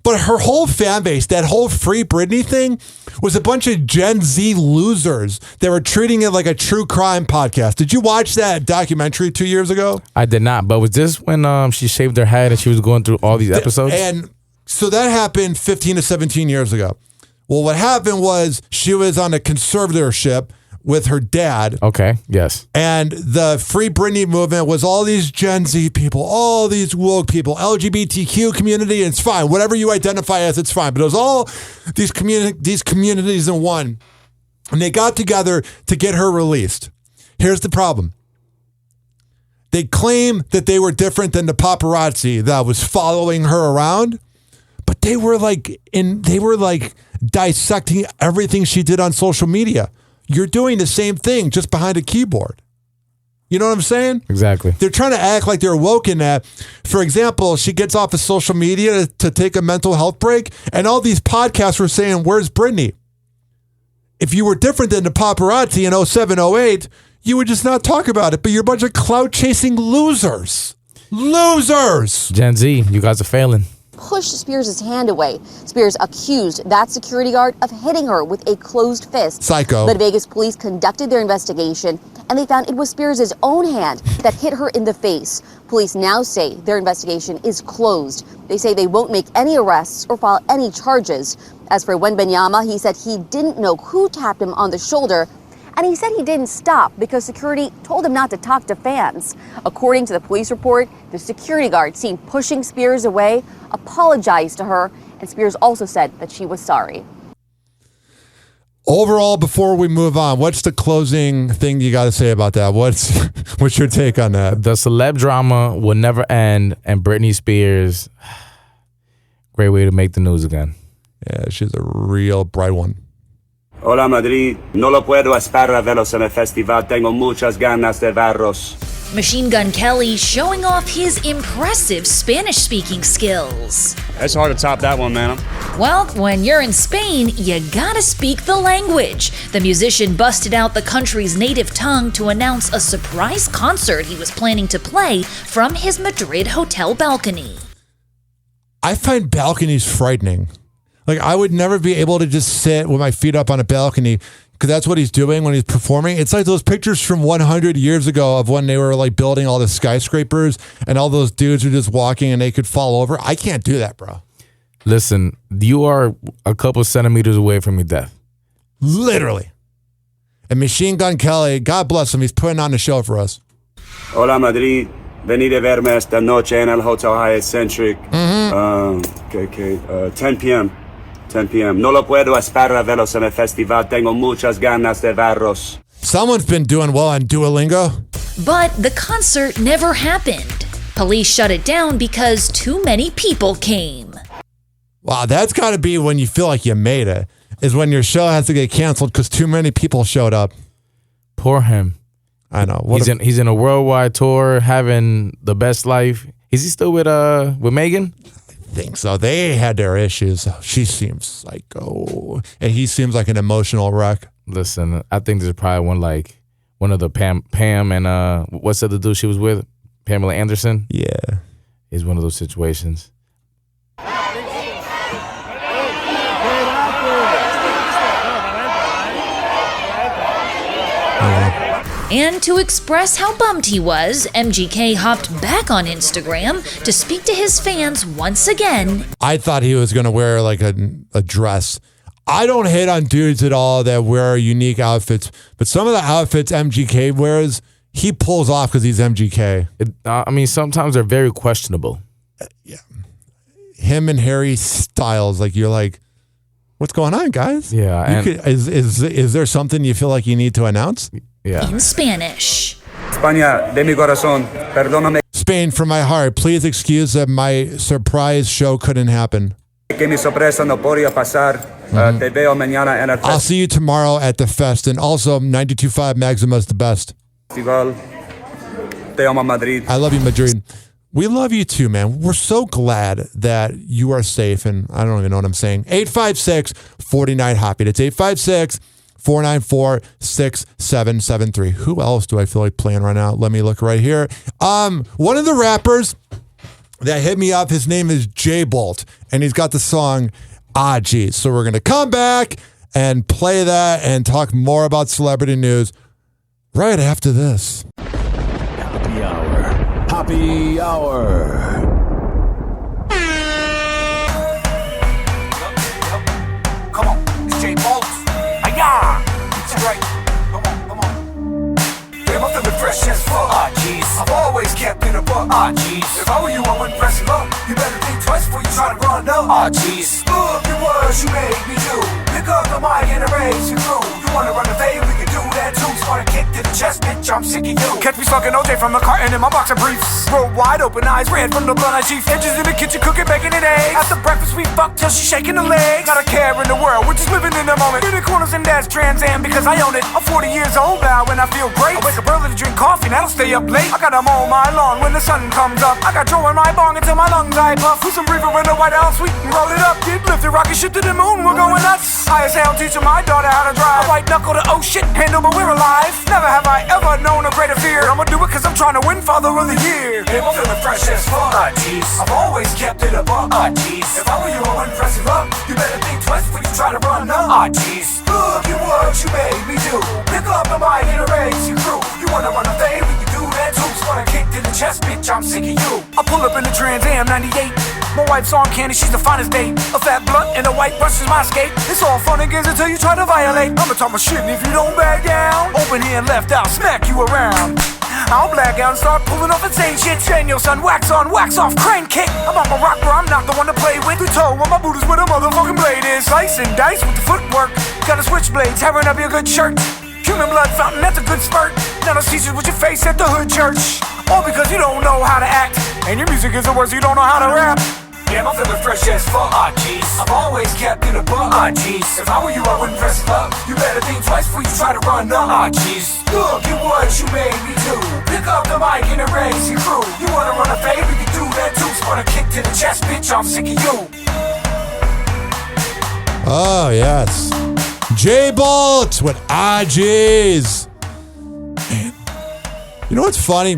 But her whole fan base, that whole Free Britney thing, was a bunch of Gen Z losers that were treating it like a true crime podcast. Did you watch that documentary 2 years ago? I did not. But was this when she shaved her head and she was going through all these episodes? And so that happened 15 to 17 years ago. Well, what happened was she was on a conservatorship with her dad. Okay, yes. And the Free Britney movement was all these Gen Z people, all these woke people, LGBTQ community, and it's fine. Whatever you identify as, it's fine. But it was all these communities in one. And they got together to get her released. Here's the problem. They claim that they were different than the paparazzi that was following her around, but they were like dissecting everything she did on social media. You're doing the same thing just behind a keyboard. You know what I'm saying? Exactly. They're trying to act like they're woke in that. For example, she gets off of social media to take a mental health break, and all these podcasts were saying, where's Britney? If you were different than the paparazzi in 07, 08, you would just not talk about it. But you're a bunch of clout-chasing losers. Losers! Gen Z, you guys are failing. Pushed Spears' hand away. Spears accused that security guard of hitting her with a closed fist. Psycho. But Vegas police conducted their investigation, and they found it was Spears' own hand that hit her in the face. Police now say their investigation is closed. They say they won't make any arrests or file any charges. As for Wembanyama, he said he didn't know who tapped him on the shoulder, and he said he didn't stop because security told him not to talk to fans. According to the police report, the security guard seen pushing Spears away apologized to her, and Spears also said that she was sorry. Overall, before we move on, what's the closing thing you got to say about that? What's your take on that? The celeb drama will never end, and Britney Spears, great way to make the news again. Yeah, she's a real bright one. Hola Madrid, no lo puedo esperar a verlos en el festival. Tengo muchas ganas de verlos. Machine Gun Kelly showing off his impressive Spanish-speaking skills. It's hard to top that one, man. Well, when you're in Spain, you gotta speak the language. The musician busted out the country's native tongue to announce a surprise concert he was planning to play from his Madrid hotel balcony. I find balconies frightening. Like, I would never be able to just sit with my feet up on a balcony because that's what he's doing when he's performing. It's like those pictures from 100 years ago of when they were like building all the skyscrapers and all those dudes were just walking and they could fall over. I can't do that, bro. Listen, you are a couple centimeters away from your death. Literally. And Machine Gun Kelly, God bless him, he's putting on the show for us. Hola Madrid, venid a verme esta noche en el Hotel Hyatt Centric. 10 p.m. 10 p.m. No lo puedo esperar a verlos en el festival. Tengo muchas ganas de verlos. Someone's been doing well on Duolingo. But the concert never happened. Police shut it down because too many people came. Wow, that's got to be when you feel like you made it, is when your show has to get canceled because too many people showed up. Poor him. I know. He's in a worldwide tour, having the best life. Is he still with Megan? think so. They had their issues. She seems psycho, and he seems like an emotional wreck. Listen, I think there's probably one of the Pam and what's the other dude she was with? Pamela Anderson? Yeah. Is one of those situations. And to express how bummed he was, MGK hopped back on Instagram to speak to his fans once again. I thought he was going to wear like a dress. I don't hate on dudes at all that wear unique outfits, but some of the outfits MGK wears, he pulls off because he's MGK. I mean, sometimes they're very questionable. Yeah. Him and Harry Styles, like you're like, what's going on, guys? Yeah. Is there something you feel like you need to announce? Yeah. In Spanish. España, de mi corazón, perdóname. Spain, from my heart, please excuse that my surprise show couldn't happen. Que mi sorpresa no podía pasar. Te veo mañana en el I'll see you tomorrow at the fest. And also, 92.5 Maxima's the best. festival. Te amo, Madrid. I love you, Madrid. We love you too, man. We're so glad that you are safe. And I don't even know what I'm saying. 856-49-HOPPY. That's 856-494-6773. Who else do I feel like playing right now? Let me look right here. One of the rappers that hit me up, his name is J Bolt, and he's got the song Ah Geez. So we're going to come back and play that and talk more about celebrity news right after this. Happy Hour. Happy Hour. Come on, it's J Bolt. Hiya! That's right. Come on. Damn, I'm feeling fresh as fuck. Ah, jeez. I've always kept it a buck. Ah, jeez. If I were you, I wouldn't press it up. You better think twice before you try to run up. Ah, jeez. Look at what you made me do. Pick up the mic and erase your crew. You wanna run a fade? We can do that too. Start a kick to the chest, bitch. I'm sick of you. Catch me sucking OJ from the carton in my boxer briefs. Roll wide open, eyes red from the blunt I chief. Edges in the kitchen cooking bacon and eggs. After breakfast we fuck till she's shaking the legs. Not a care in the world, we're just living in the moment. In the corners and that's Trans Am because I own it. I'm 40 years old now and I feel great. I wake up early to drink coffee and I don't stay up late. I got them all my lawn when the sun comes up. I got Joe in my bong until my lungs I puff. Who's some briefer in the White House sweet and roll it up. Get lifted, rocket ship to the moon, we're going nuts. I as hell teaching my daughter how to drive. I white knuckle to oh shit, handle but we're alive. Never have I ever known a greater fear. I'ma do it cause I'm trying to win Father of the Year. Hey, I'm feeling fresh as fuck. Ah, jeez. I've always kept it a buck. Ah, jeez. If I were you, I wouldn't press it up. You better think twice before you try to run up. Ah, jeez. Look at what you made me do. Pick up the mic and erase your crew. You wanna run a fade? We can do that too. Wanna kick to the chest, bitch, I'm sick of you. I pull up in the Trans Am 98. My wife's on candy, she's the finest date. A fat blunt and a white brush is my escape. It's all fun and games until you try to violate. I'ma talk my shit and if you don't back down, open hand left out, smack you around. I'll black out and start pulling off insane shit. Daniel son, wax on, wax off, crane kick. I'm on my rock bro, I'm not the one to play with. The toe on my boot is where the motherfucking blade is. Slice and dice with the footwork. Got a switchblade, tearing up your good shirt. Human blood fountain, that's a good spurt. Now the teachers with your face at the hood church. All because you don't know how to act. And your music is the worst, you don't know how to rap. Damn, I'm feeling fresh as fuck. Ah, jeez. I've always kept it a buck. Ah, jeez. If I were you, I wouldn't press it up. You better think twice before you try to run up. Ah, jeez. Look at what you made me do. Pick up the mic and erase your crew. You wanna run a fade? We can do that too. Spun a kick to the chest, bitch. I'm sick of you. Oh, yes. J Bolt with Ah Geez. Man. You know what's funny?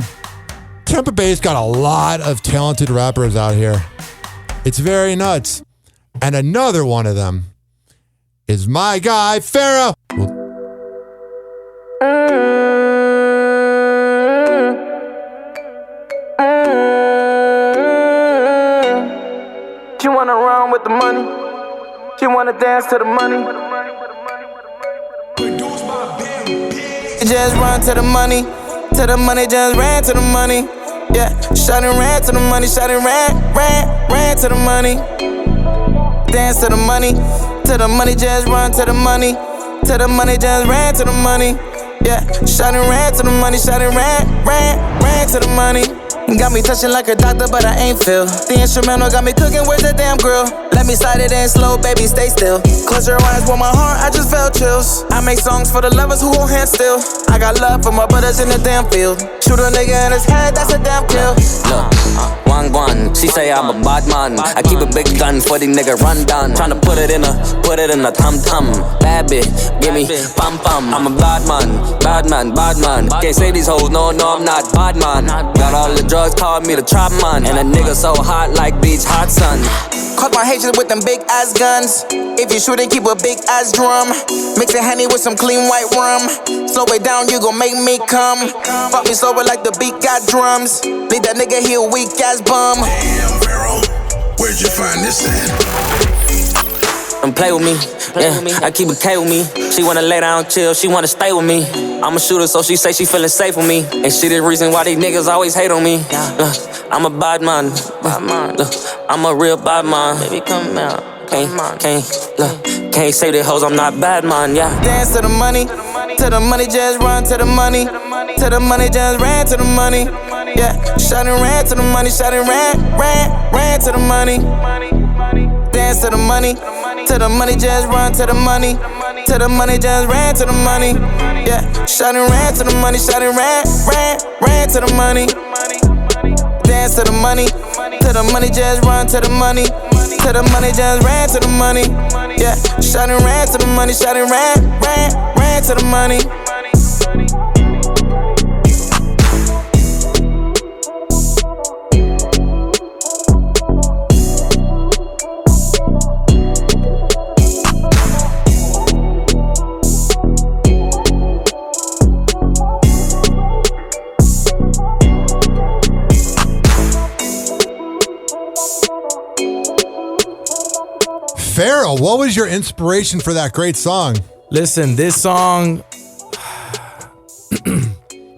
Tampa Bay's got a lot of talented rappers out here. It's very nuts. And another one of them is my guy, Pharaoh. She wanna run with the money. She wanna dance to the money. Just run to the money. To the money, just ran to the money. Yeah, shot and ran to the money. Shot and ran to the money. Dance to the money. To the money, just run to the money. To the money, just ran to the money. Yeah, shot and ran to the money. Shot and ran to the money. Got me touching like a doctor, but I ain't feel. The instrumental got me cooking with the damn grill. Let me slide it in slow, baby, stay still. Close your eyes, with my heart, I just felt chills. I make songs for the lovers who won't hand still. I got love for my brothers in the damn field. Shoot a nigga in his head, that's a damn kill. Look, one, she say I'm a bad man. I keep a big gun for the nigga run down. Tryna put it in a tum-tum. Bad bitch, give me pum-pum. I'm a bad man. Can't say these hoes, no, I'm not bad man. Got all the drugs, call me the trap man. And a nigga so hot like beach hot sun. Caught my haters with them big ass guns. If you shoot it, keep a big ass drum. Mix a Henny with some clean white rum. Slow it down, you gon' make me come. Fuck me slower like the beat got drums. Leave that nigga here weak ass bum. Damn, Pharaoh, where'd you find this at? Don't play with me, yeah, I keep a K with me. She wanna lay down, chill, she wanna stay with me. I'm a shooter, so she say she feeling safe with me. And she the reason why these niggas always hate on me. I'm a bad man, I'm a real bad man. Baby, come out, can't say the hoes, I'm not bad man, yeah. Dance to the money, just run to the money. To the money, just ran to the money. Yeah, shot and ran to the money, shot and ran to the money. Dance to the money, just run to the money. To the money, just ran to the money. Yeah, shot and ran to the money, shot and ran to the money. Dance to the money, just run to the money. To the money, just ran to the money. Yeah, shot and ran to the money, shot and ran to the money. Pharaoh, what was your inspiration for that great song? Listen, this song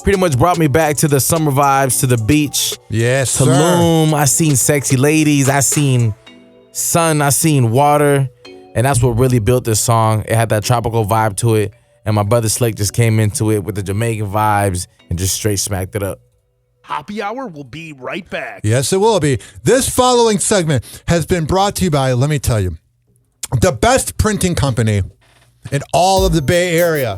pretty much brought me back to the summer vibes, to the beach. Yes, Tulum. I seen sexy ladies. I seen sun. I seen water. And that's what really built this song. It had that tropical vibe to it. And my brother Slick just came into it with the Jamaican vibes and just straight smacked it up. Happy Hour will be right back. Yes, it will be. This following segment has been brought to you by, let me tell you, the best printing company in all of the Bay Area.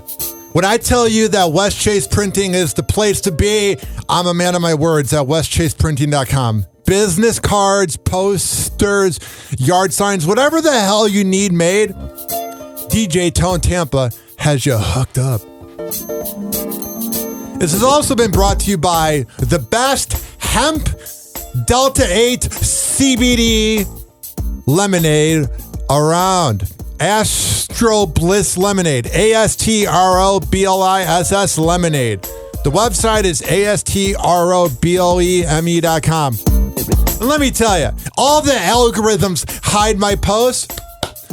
When I tell you that West Chase Printing is the place to be, I'm a man of my words at westchaseprinting.com. Business cards, posters, yard signs, whatever the hell you need made, DJ Tone Tampa has you hooked up. This has also been brought to you by the best hemp Delta 8 CBD lemonade around. Astro Bliss Lemonade. ASTROBLISS Lemonade. The website is ASTROBLEME.com. And let me tell you, all the algorithms hide my posts,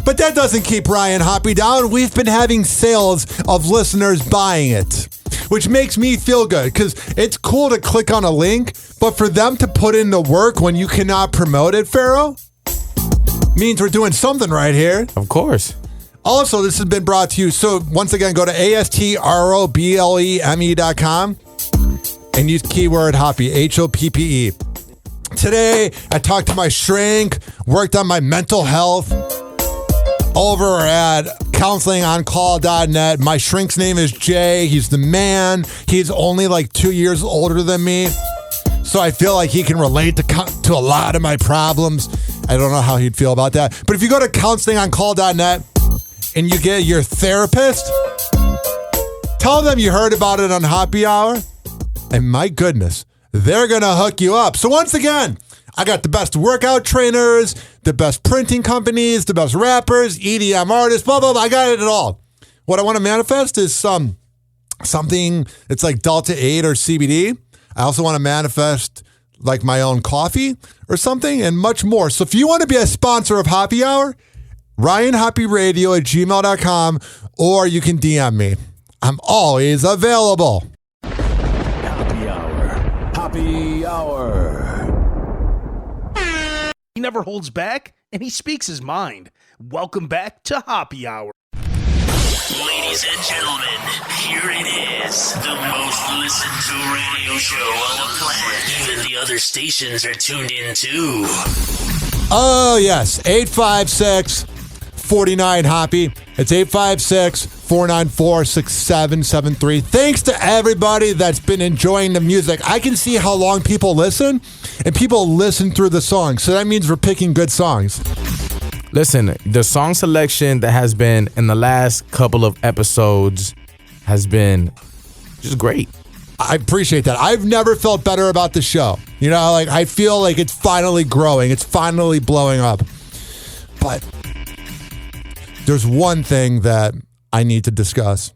but that doesn't keep Ryan Hoppe down. We've been having sales of listeners buying it, which makes me feel good because it's cool to click on a link, but for them to put in the work when you cannot promote it, Pharaoh, means we're doing something right here. Of course. Also, this has been brought to you. So once again, go to ASTROBLEME.com and use keyword Hoppe, HOPPE. Today, I talked to my shrink, worked on my mental health over at counselingoncall.net. My shrink's name is Jay. He's the man. He's only like 2 years older than me. So I feel like he can relate to a lot of my problems. I don't know how he'd feel about that. But if you go to counselingoncall.net and you get your therapist, tell them you heard about it on Happy Hour. And my goodness, they're going to hook you up. So once again, I got the best workout trainers, the best printing companies, the best rappers, EDM artists, blah, blah, blah. I got it all. What I want to manifest is something that's like Delta 8 or CBD. I also want to manifest like my own coffee or something and much more. So if you want to be a sponsor of Happy Hour, RyanHoppyRadio@gmail.com, or you can DM me. I'm always available. Happy Hour. Happy Hour. He never holds back, and he speaks his mind. Welcome back to Happy Hour. Ladies and gentlemen, here it is, the most listened to radio show on the planet. Even the other stations are tuned in too. Oh, yes. 856-49-HOPPY. It's 856-494-6773. Thanks to everybody that's been enjoying the music. I can see how long people listen, and people listen through the songs. So that means we're picking good songs. Listen, the song selection that has been in the last couple of episodes has been just great. I appreciate that. I've never felt better about the show. You know, like I feel like it's finally growing. It's finally blowing up. But there's one thing that I need to discuss.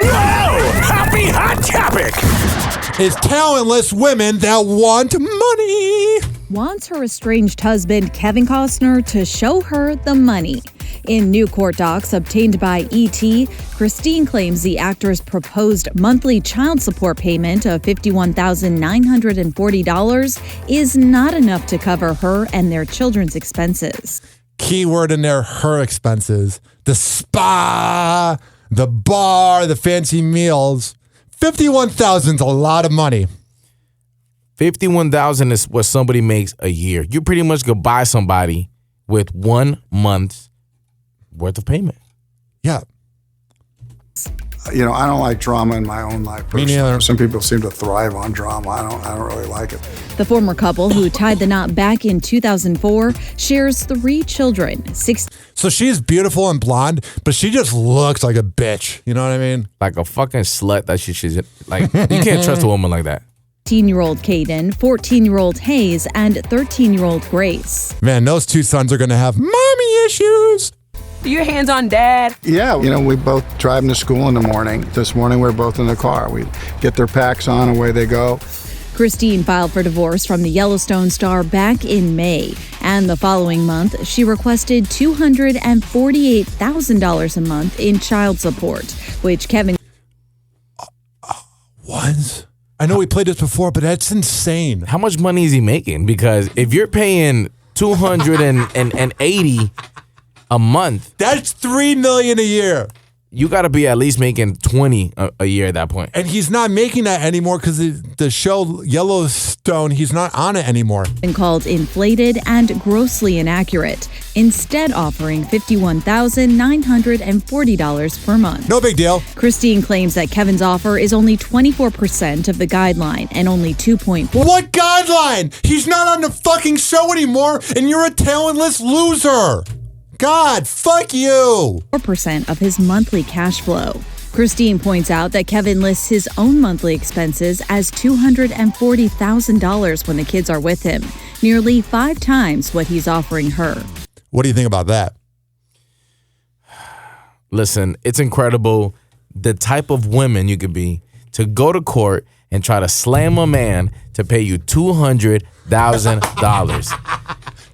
Happy hot topic! Is talentless women that want money. Wants her estranged husband, Kevin Costner, to show her the money. In new court docs obtained by ET, Christine claims the actor's proposed monthly child support payment of $51,940 is not enough to cover her and their children's expenses. Keyword in there, her expenses. The spa, the bar, the fancy meals. $51,000 is a lot of money. $51,000 is what somebody makes a year. You pretty much could buy somebody with 1 month's worth of payment. Yeah. You know, I don't like drama in my own life personally. Me neither. Some people seem to thrive on drama. I don't really like it. The former couple, who tied the knot back in 2004, shares 3 children. So she's beautiful and blonde, but she just looks like a bitch. You know what I mean? Like a fucking slut that she's like, you can't trust a woman like that. 15-year-old Caden, 14-year-old Hayes, and 13-year-old Grace. Man, those 2 sons are going to have mommy issues. Your hands on dad. Yeah, you know, we both drive them to school in the morning. This morning we were both in the car. We get their packs on, away they go. Christine filed for divorce from the Yellowstone star back in May. And the following month, she requested $248,000 a month in child support, which Kevin... What? I know we played this before, but that's insane. How much money is he making? Because if you're paying $280 a month, that's $3 million a year. You got to be at least making 20 a year at that point. And he's not making that anymore because the show Yellowstone, he's not on it anymore. And called inflated and grossly inaccurate, instead offering $51,940 per month. No big deal. Christine claims that Kevin's offer is only 24% of the guideline and only 2.4%. What guideline? He's not on the fucking show anymore, and you're a talentless loser. God, fuck you. 4% of his monthly cash flow. Christine points out that Kevin lists his own monthly expenses as $240,000 when the kids are with him, nearly 5 times what he's offering her. What do you think about that? Listen, it's incredible the type of women you could be to go to court and try to slam a man to pay you $200,000.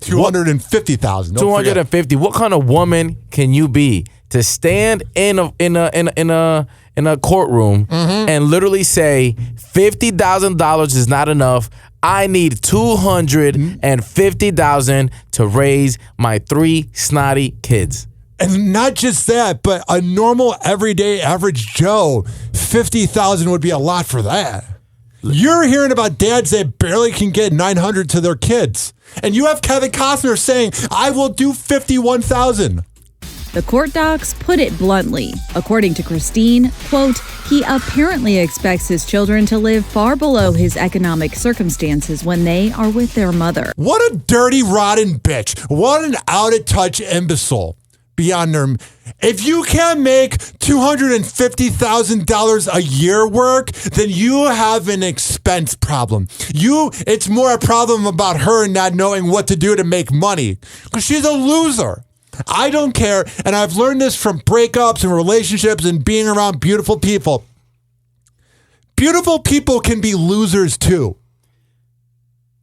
$250,000. $250,000. What kind of woman can you be to stand in a courtroom and literally say $50,000 is not enough? I need $250,000 to raise my 3 snotty kids. And not just that, but a normal, everyday, average Joe, $50,000 would be a lot for that. You're hearing about dads that barely can get $900 to their kids. And you have Kevin Costner saying, I will do $51,000. The court docs put it bluntly. According to Christine, quote, he apparently expects his children to live far below his economic circumstances when they are with their mother. What a dirty, rotten bitch. What an out-of-touch imbecile. Beyond their... If you can't make $250,000 a year work, then you have an expense problem. It's more a problem about her not knowing what to do to make money. Because she's a loser. I don't care. And I've learned this from breakups and relationships and being around beautiful people. Beautiful people can be losers too.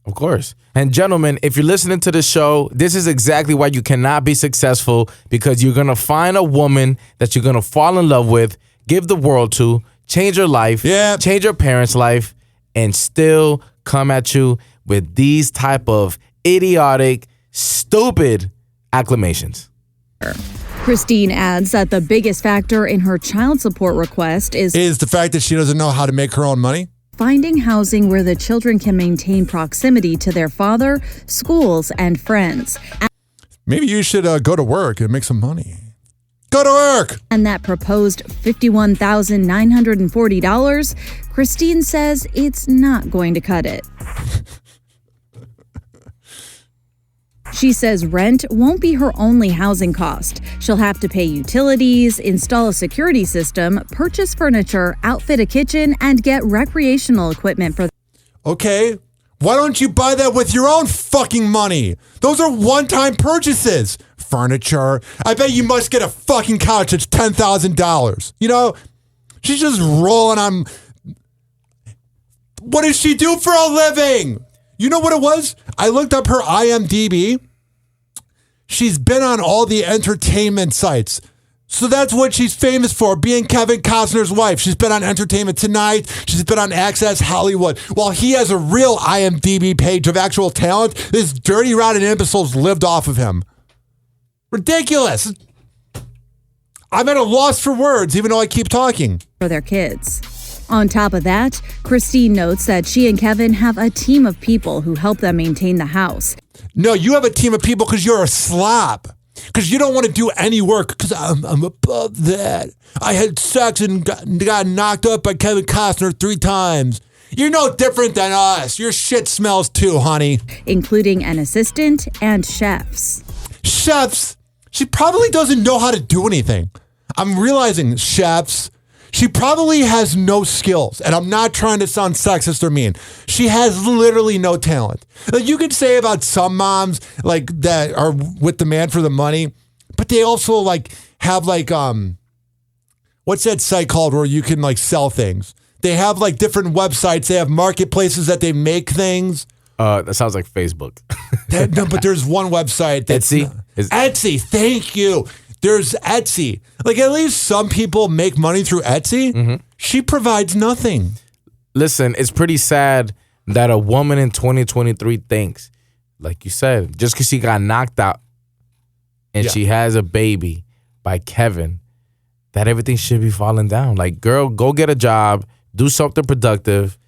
Of course. And gentlemen, if you're listening to the show, this is exactly why you cannot be successful, because you're going to find a woman that you're going to fall in love with, give the world to, change your life, change your parents' life, and still come at you with these type of idiotic, stupid acclamations. Christine adds that the biggest factor in her child support request is the fact that she doesn't know how to make her own money. finding housing where the children can maintain proximity to their father, schools, and friends. Maybe you should go to work and make some money. Go to work! And that proposed $51,940, Christine says it's not going to cut it. She says rent won't be her only housing cost. She'll have to pay utilities, install a security system, purchase furniture, outfit a kitchen, and get recreational equipment for. Okay, why don't you buy that with your own fucking money? Those are one-time purchases. Furniture. I bet you must get a fucking couch that's $10,000. You know, she's just rolling on. What does she do for a living? You know what it was? I looked up her IMDb. She's been on all the entertainment sites. So that's what she's famous for, being Kevin Costner's wife. She's been on Entertainment Tonight. She's been on Access Hollywood. While he has a real IMDb page of actual talent, this dirty, rotten imbecile's lived off of him. Ridiculous. I'm at a loss for words, even though I keep talking. For their kids. On top of that, Christine notes that she and Kevin have a team of people who help them maintain the house. No, you have a team of people because you're a slob. Because you don't want to do any work. Because I'm above that. I had sex and got knocked up by Kevin Costner 3 times. You're no different than us. Your shit smells too, honey. Including an assistant and chefs. Chefs? She probably doesn't know how to do anything. I'm realizing chefs. She probably has no skills, and I'm not trying to sound sexist or mean. She has literally no talent. Like you could say about some moms like that are with the man for the money, but they also like have like what's that site called where you can like sell things? They have like different websites. They have marketplaces that they make things. That sounds like Facebook. No, but there's one website that's Etsy. Etsy. Thank you. There's Etsy. Like, at least some people make money through Etsy. Mm-hmm. She provides nothing. Listen, it's pretty sad that a woman in 2023 thinks, like you said, just because she got knocked out and she has a baby by Kevin, that everything should be falling down. Like, girl, go get a job, do something productive.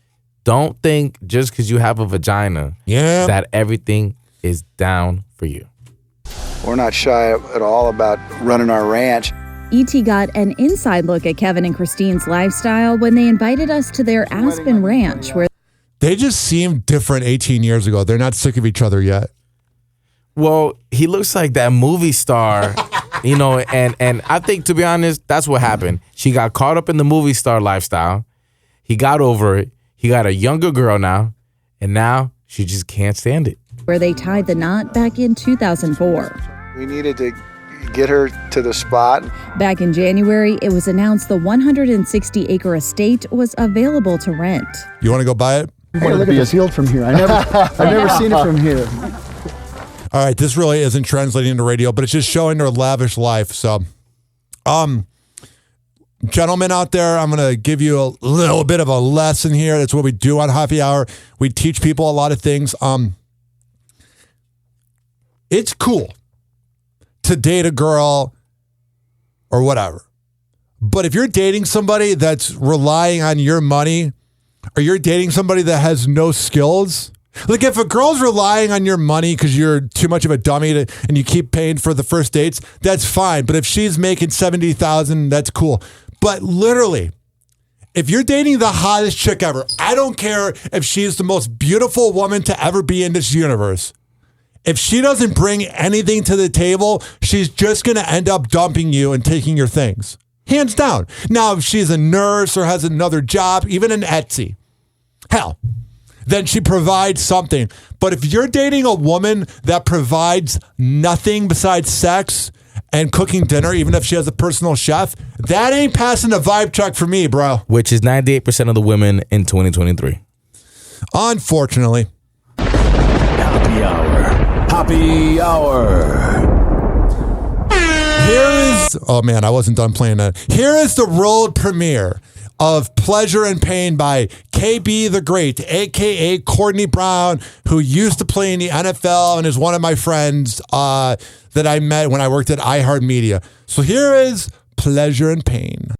Don't think just because you have a vagina that everything is down for you. We're not shy at all about running our ranch. E.T. got an inside look at Kevin and Christine's lifestyle when they invited us to their Aspen ranch, where they just seemed different 18 years ago. They're not sick of each other yet. Well, he looks like that movie star, you know, and I think, to be honest, that's what happened. She got caught up in the movie star lifestyle. He got over it. He got a younger girl now, and now she just can't stand it. Where they tied the knot back in 2004. We needed to get her to the spot. Back in January, it was announced the 160-acre estate was available to rent. You want to go buy it? Hey, look at the field from here. I've never seen it from here. All right, this really isn't translating into radio, but it's just showing their lavish life. So, gentlemen out there, I'm going to give you a little bit of a lesson here. That's what we do on Happy Hour. We teach people a lot of things. It's cool to date a girl or whatever. But if you're dating somebody that's relying on your money, or you're dating somebody that has no skills, like if a girl's relying on your money because you're too much of a dummy and you keep paying for the first dates, that's fine. But if she's making $70,000, that's cool. But literally, if you're dating the hottest chick ever, I don't care if she's the most beautiful woman to ever be in this universe. If she doesn't bring anything to the table, she's just going to end up dumping you and taking your things. Hands down. Now, if she's a nurse or has another job, even an Etsy, hell, then she provides something. But if you're dating a woman that provides nothing besides sex and cooking dinner, even if she has a personal chef, that ain't passing a vibe check for me, bro. Which is 98% of the women in 2023. Unfortunately. Happy Hour. Happy Hour. Here is, oh man, I wasn't done playing that. Here is the world premiere of Pleasure and Pain by KB the Great, a.k.a. Courtney Brown, who used to play in the NFL and is one of my friends that I met when I worked at iHeartMedia. So here is Pleasure and Pain.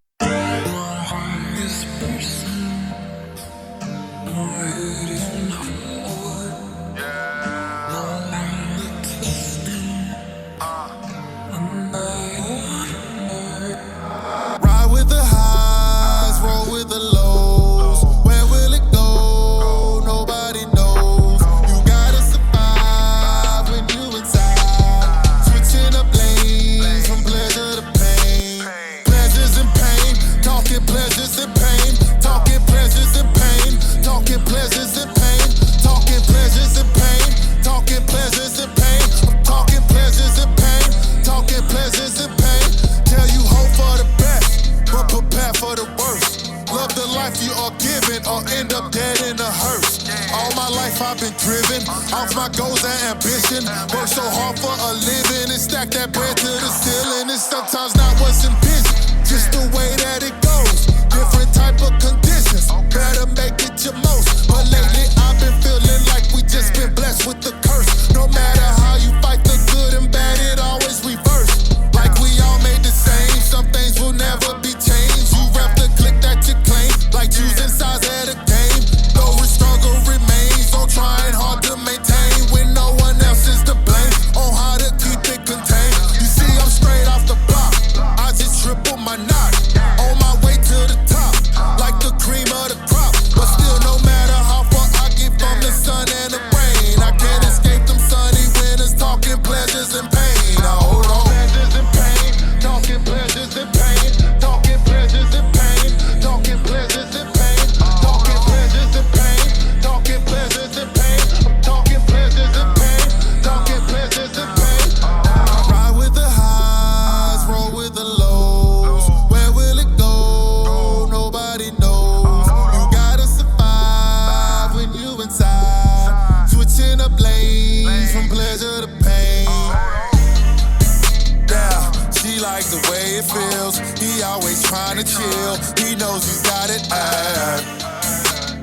I've been driven off my goals and ambition. Work so hard for a living and stack that bread to the ceiling. It's sometimes not what's envisioned, just the way that it goes. Different type of conditions, better make it your most. But lately I've been feeling like we just been blessed with the curse. No matter how you fight the good and bad, it always reverse. Like we all made the same, some things will never be changed. You rep the click that you claim, like choosing sides at a game. Though the struggle remains, so trying hard to maintain when no one else is to blame on how to keep it contained. You see, I'm straight off the block, I just triple my knot. On my way to the top, like the cream of the crop. But still, no matter how far I get from the sun and the rain, I can't escape them sunny winters, talking pleasures and pain. Now hold on. Pleasures and pain, talking pleasures and pain, talking pleasures and pain, talking pleasures and pain, talking pleasures and pain, talking pleasures and pain, talking pleasures and pain, talking pleasures and pain. Ride with the highs, roll with the lows. Where will it go? Nobody knows. You gotta survive when you inside. Switching up lanes from pleasure to pain. Yeah, she likes the way it feels. He always trying to chill. He knows he's got it at.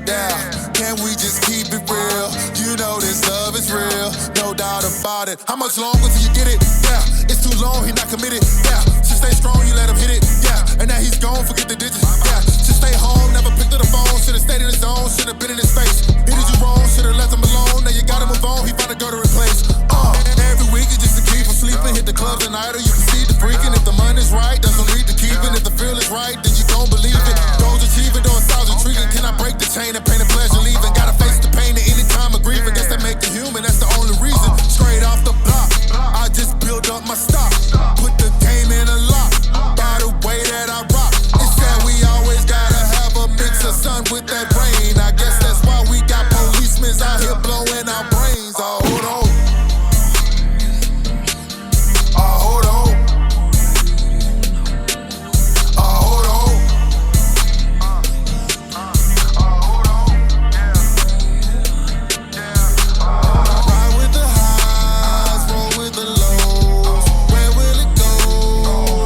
Yeah, can we just keep it real? You know this love is real, no doubt about it. How much longer till you get it? Yeah, it's too long, he not committed. Yeah, just stay strong, you let him hit it. Yeah, and now he's gone, forget the digits. Yeah, just stay home, never picked up the phone. Should've stayed in his zone, should've been in his face. He did you wrong, should've left him alone. Now you gotta move on, he found a girl to replace. Every week it's just to keep him sleeping. Hit the clubs at night or you can see the freaking. If the money's right, there's no need to keep it. If the feel is right, then you don't believe it. Goals achieving, though it sounds intriguing. Can I break the chain and paint a pleasure leaving? Gotta face the pain at any time of grieving. Guess that make you human, that's the only reason. Straight off the block, I just build up my stock. Put the game in a lock, by the way that I rock. It's that we always gotta have a mix of sun with that rain. I guess that's why we got policemen out here blowing our brains. Oh, hold on. Hold on. Hold on. Ride with the highs, roll with the lows. Where will it go?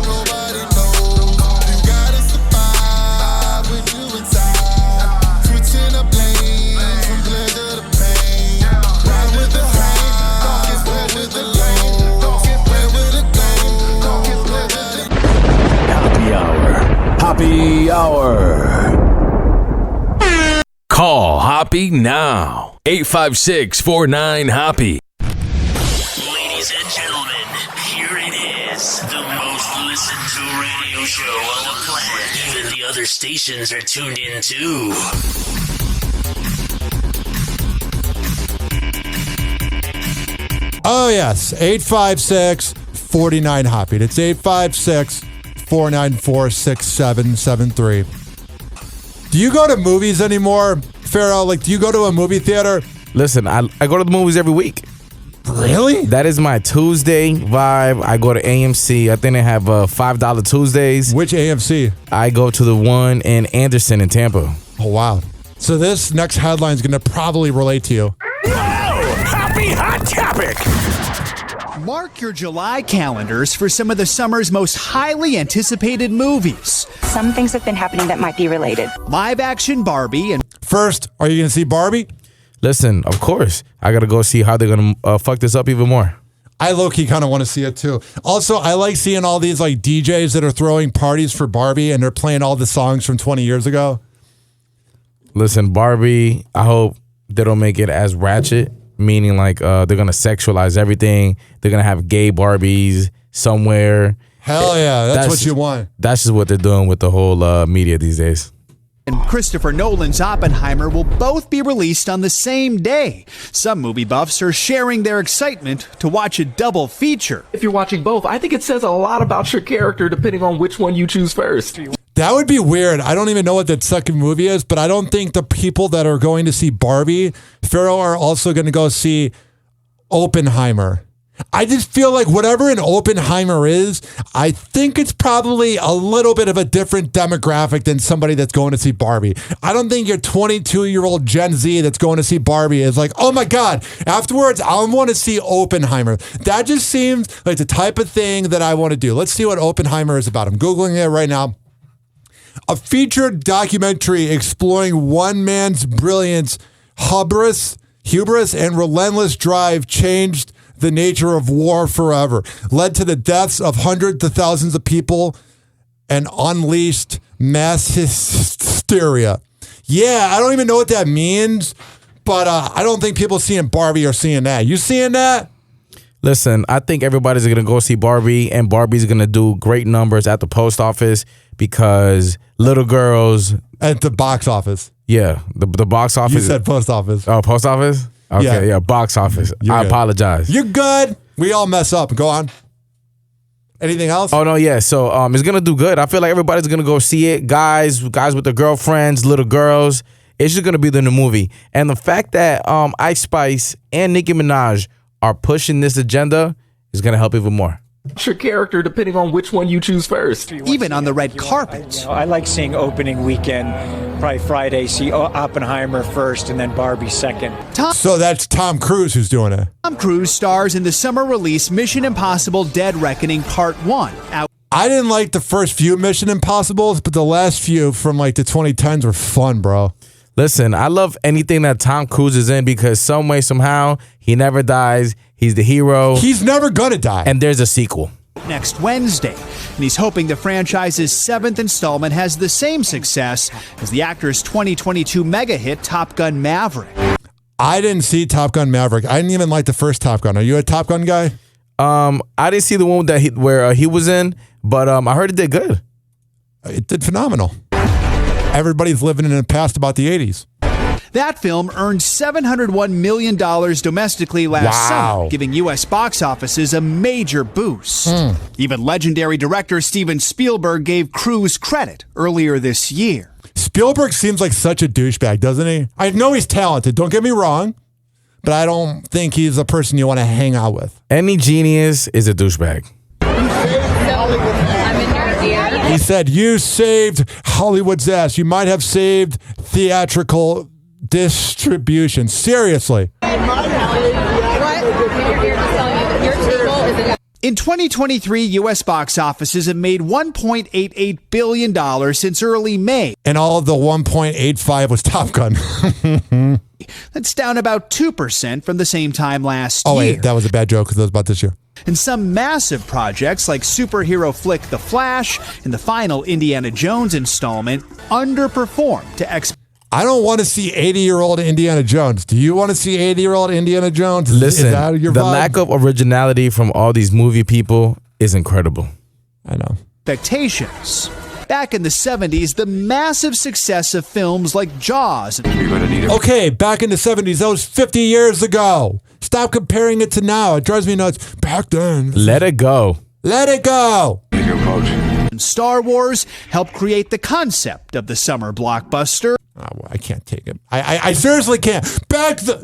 Nobody knows. You gotta survive when you inside. Switching up lanes from pleasure to pain. Ride with the highs, roll with the lows. Happy Hour. Call Hoppe now. 856-49-HOPPE. Ladies and gentlemen, here it is. The most listened to radio show on the planet. Even the other stations are tuned in too. Oh, yes. 856-49-HOPPE. It's 856-494-6773. Do you go to movies anymore, Pharaoh? Like, do you go to a movie theater? Listen, I go to the movies every week. Really? That is my Tuesday vibe. I go to AMC. I think they have $5 Tuesdays. Which AMC? I go to the one in Anderson in Tampa. Oh, wow. So this next headline is going to probably relate to you. Happy Hot Topic. Mark your July calendars for some of the summer's most highly anticipated movies. Some things have been happening that might be related. Live action Barbie and... First, are you going to see Barbie? Listen, of course. I got to go see how they're going to fuck this up even more. I low-key kind of want to see it too. Also, I like seeing all these like DJs that are throwing parties for Barbie and they're playing all the songs from 20 years ago. Listen, Barbie, I hope they don't make it as ratchet, meaning like they're going to sexualize everything. They're going to have gay Barbies somewhere. Hell yeah, that's what you want. That's just what they're doing with the whole media these days. And Christopher Nolan's Oppenheimer will both be released on the same day. Some movie buffs are sharing their excitement to watch a double feature. If you're watching both, I think it says a lot about your character depending on which one you choose first. That would be weird. I don't even know what that second movie is, but I don't think the people that are going to see Barbie, Pharaoh, are also going to go see Oppenheimer. I just feel like whatever an Oppenheimer is, I think it's probably a little bit of a different demographic than somebody that's going to see Barbie. I don't think your 22-year-old Gen Z that's going to see Barbie is like, oh my God, afterwards I want to see Oppenheimer. That just seems like the type of thing that I want to do. Let's see what Oppenheimer is about. I'm Googling it right now. A featured documentary exploring one man's brilliance, hubris, and relentless drive changed the nature of war forever, led to the deaths of hundreds of thousands of people, and unleashed mass hysteria. Yeah, I don't even know what that means, but I don't think people seeing Barbie are seeing that. You seeing that? Listen, I think everybody's going to go see Barbie, and Barbie's going to do great numbers at the post office because little girls... At the box office. Yeah, the box office. You said post office. Oh, post office? Okay, yeah, box office. I apologize. You're good. We all mess up. Go on. Anything else? Oh, no, yeah. So it's going to do good. I feel like everybody's going to go see it. Guys with their girlfriends, little girls. It's just going to be the new movie. And the fact that Ice Spice and Nicki Minaj are pushing this agenda is going to help even more. Your character depending on which one you choose first. Even on the red carpet. I like seeing opening weekend, probably Friday, see Oppenheimer first and then Barbie second. So that's Tom Cruise who's doing it. Tom Cruise stars in the summer release Mission Impossible Dead Reckoning Part 1. I didn't like the first few Mission Impossibles, but the last few from like the 2010s were fun, bro. Listen, I love anything that Tom Cruise is in because some way, somehow, he never dies. He's the hero. He's never gonna die. And there's a sequel. Next Wednesday. And he's hoping the franchise's 7th installment has the same success as the actor's 2022 mega hit Top Gun Maverick. I didn't see Top Gun Maverick. I didn't even like the first Top Gun. Are you a Top Gun guy? I didn't see the one that where he was in, but I heard it did good. It did phenomenal. Everybody's living in the past about the 80s. That film earned $701 million domestically last summer, giving U.S. box offices a major boost. Even legendary director Steven Spielberg gave Cruise credit earlier this year. Spielberg seems like such a douchebag, doesn't he? I know he's talented, don't get me wrong, but I don't think he's a person you want to hang out with. Any genius is a douchebag. He said, you saved Hollywood's ass. You might have saved theatrical distribution. Seriously. In 2023, U.S. box offices have made $1.88 billion since early May. And all of the 1.85 was Top Gun. That's down about 2% from the same time last year. Oh, wait, that was a bad joke because that was about this year. And some massive projects like superhero flick The Flash and the final Indiana Jones installment underperformed to expectations. I don't want to see 80-year-old Indiana Jones. Do you want to see 80-year-old Indiana Jones? Listen, is that your the vibe? lack of originality from all these movie people is incredible. I know. Expectations. Back in the 70s, the massive success of films like Jaws. Okay, back in the 70s, that was 50 years ago. Stop comparing it to now. It drives me nuts. Back then. Let it go. Let it go. And Star Wars helped create the concept of the summer blockbuster. Oh, I can't take it. I seriously can't.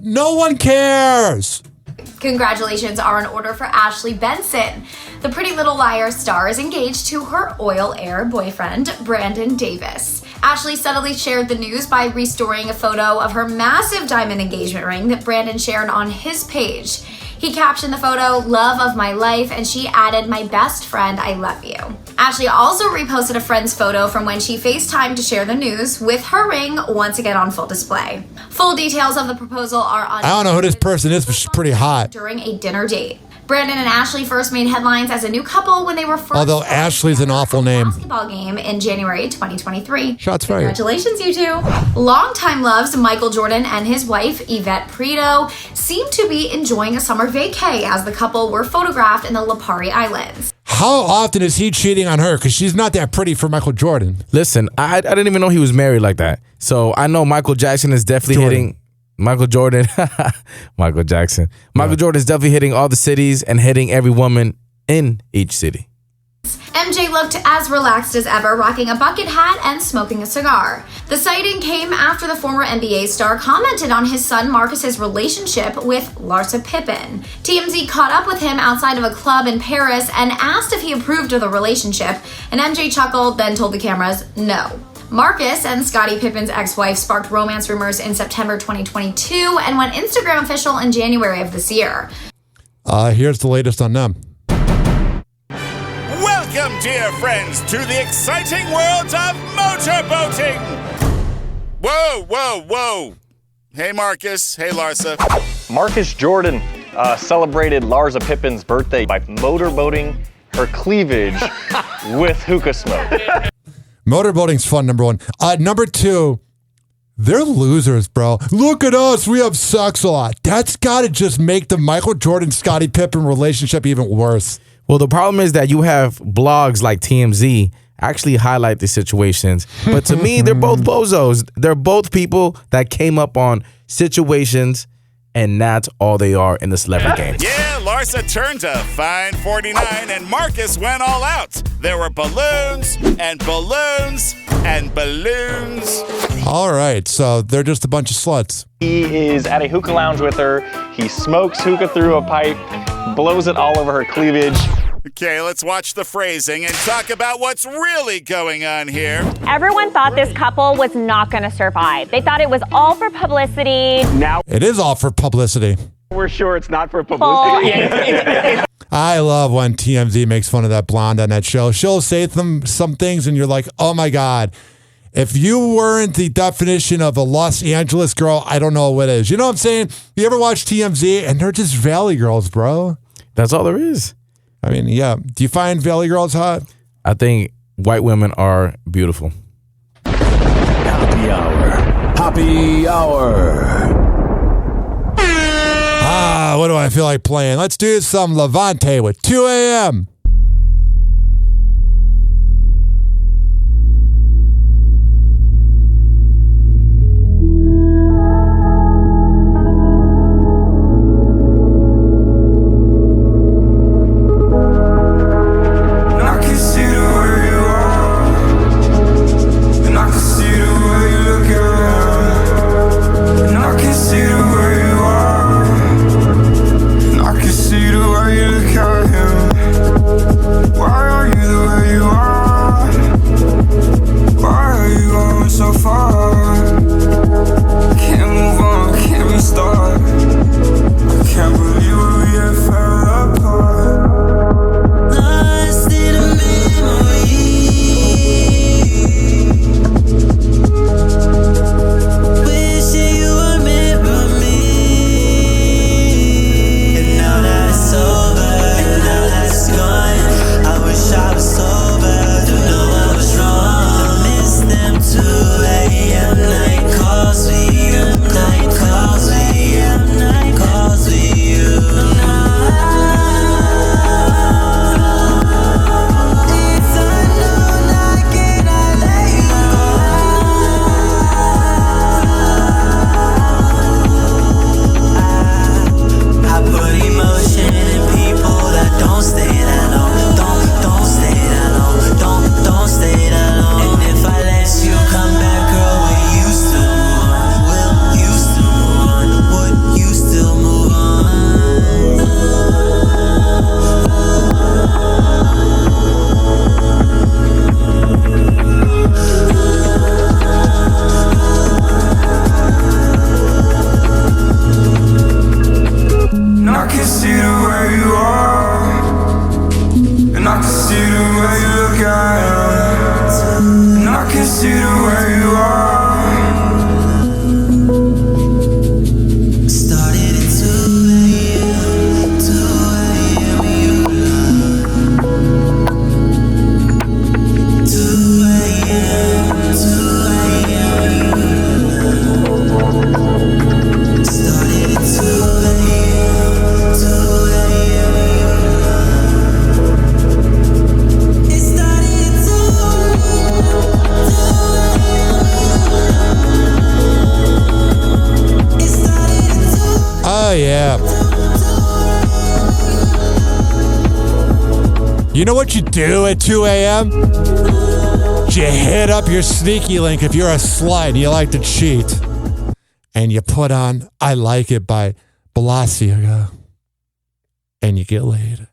No one cares. Congratulations are in order for Ashley Benson. The Pretty Little Liars star is engaged to her Oil Air boyfriend, Brandon Davis. Ashley subtly shared the news by restoring a photo of her massive diamond engagement ring that Brandon shared on his page. He captioned the photo, "Love of my life," and she added, "My best friend, I love you." Ashley also reposted a friend's photo from when she FaceTimed to share the news with her ring once again on full display. Full details of the proposal are on. I don't know who this person is, but she's pretty hot. During a dinner date. Brandon and Ashley first made headlines as a new couple when they were first. Although Ashley's an awful name. Basketball game in January 2023. Shots fired. Congratulations, you two. Longtime loves Michael Jordan and his wife Yvette Prieto seem to be enjoying a summer vacay as the couple were photographed in the Lipari Islands. How often is he cheating on her? Because she's not that pretty for Michael Jordan. Listen, I didn't even know he was married like that. So I know Michael Jackson is definitely hitting. Michael Jordan. Michael Jackson. Michael Jordan is definitely hitting all the cities and hitting every woman in each city. MJ looked as relaxed as ever, rocking a bucket hat and smoking a cigar. The sighting came after the former NBA star commented on his son Marcus's relationship with Larsa Pippen. TMZ caught up with him outside of a club in Paris and asked if he approved of the relationship, and MJ chuckled, then told the cameras no. Marcus and Scottie Pippen's ex-wife sparked romance rumors in September 2022 and went Instagram official in January of this year. Here's the latest on them. Welcome, dear friends, to the exciting world of motorboating. Whoa, whoa, whoa. Hey, Marcus. Hey, Larsa. Marcus Jordan celebrated Larsa Pippen's birthday by motorboating her cleavage with hookah smoke. Motorboating's fun, number one. Number two, they're losers, bro. Look at us. We have sex a lot. That's got to just make the Michael Jordan-Scottie Pippen relationship even worse. Well, the problem is that you have blogs like TMZ actually highlight the situations. But to me, they're both bozos. They're both people that came up on situations, and that's all they are in the celebrity game. Yeah, Larsa turned a fine 49, and Marcus went all out. There were balloons and balloons and balloons. All right, so they're just a bunch of sluts. He is at a hookah lounge with her. He smokes hookah through a pipe, blows it all over her cleavage. Okay, let's watch the phrasing and talk about what's really going on here. Everyone thought this couple was not going to survive. They thought it was all for publicity. Now it is all for publicity. We're sure it's not for publicity. I love when TMZ makes fun of that blonde on that show. She'll say some things and you're like, oh my God. If you weren't the definition of a Los Angeles girl, I don't know what is. You know what I'm saying? You ever watch TMZ and they're just Valley girls, bro? That's all there is. I mean, yeah. Do you find Valley girls hot? I think white women are beautiful. Happy hour. Happy hour. What do I feel like playing? Let's do some Levante with 2 a.m. You know what you do at 2 a.m.? You hit up your sneaky link if you're a slut and you like to cheat. And you put on I Like It by Balenciaga. And you get laid.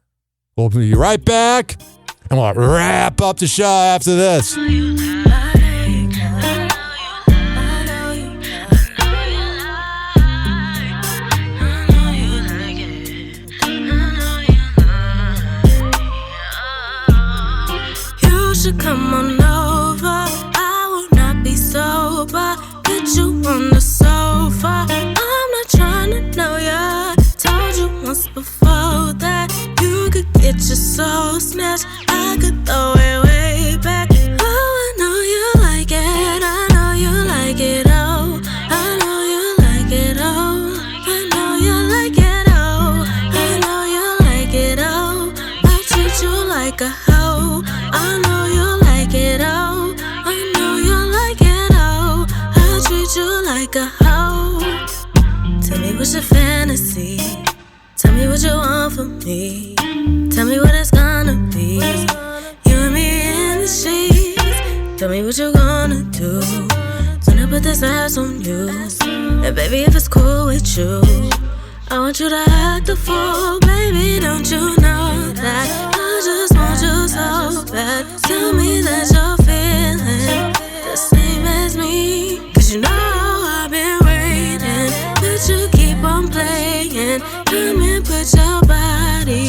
We'll be right back. And we'll wrap up the show after this. You should come on over. I will not be sober. Put you on the sofa. I'm not trying to know ya. Told you once before that you could get your soul snatched. I could throw it way back. Oh, I know you like it. I know you like it. Oh, I know you like it. Oh, I know you like it. Oh, I know you like it. Oh, I treat you like a hoe. I know you like it. Oh, I know you like it. Oh, I treat you like a hoe. Tell me what's your fantasy. Tell me what you want from me. Tell me what it's gonna be. You and me in the sheets. Tell me what you gonna do when I put this ass on you. And baby, if it's cool with you, I want you to act a fool. Baby, don't you know that I just want you so bad. Tell me that you're feeling the same as me. Cause you know I've been waiting, but you keep on playing. Come and put your body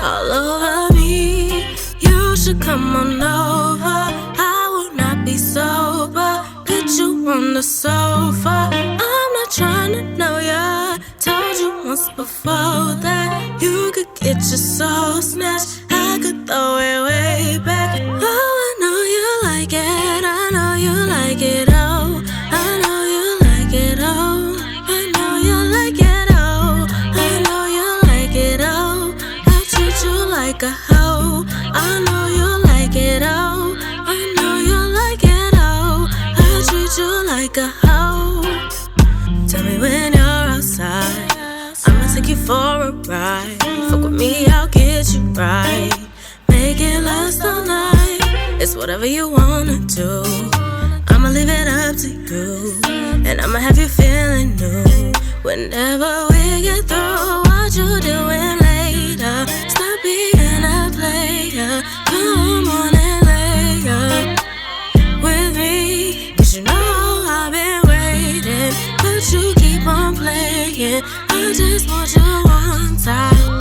all over me. You should come on over. I will not be sober. Put you on the sofa. I'm not trying to know ya. Told you once before that you could get your soul snatched. I could throw it way back. Oh, I know you like it. I know you like it. Oh, I know you like it. Oh, I know you like it. Oh, I know you like it. Oh, I treat you like a hoe. I know you like it. Oh, I know you like it. Oh, I treat you like a hoe. Tell me when you're outside, I'ma take you for a ride. Fuck with me, I'll get you right. Make it last all night. It's whatever you wanna do. I'ma leave it up to you. And I'ma have you feeling new. Whenever we get through, what you doing later? Stop being a player. Come on and lay up with me. Cause you know I've been waiting, but you keep on playing. I just want you one time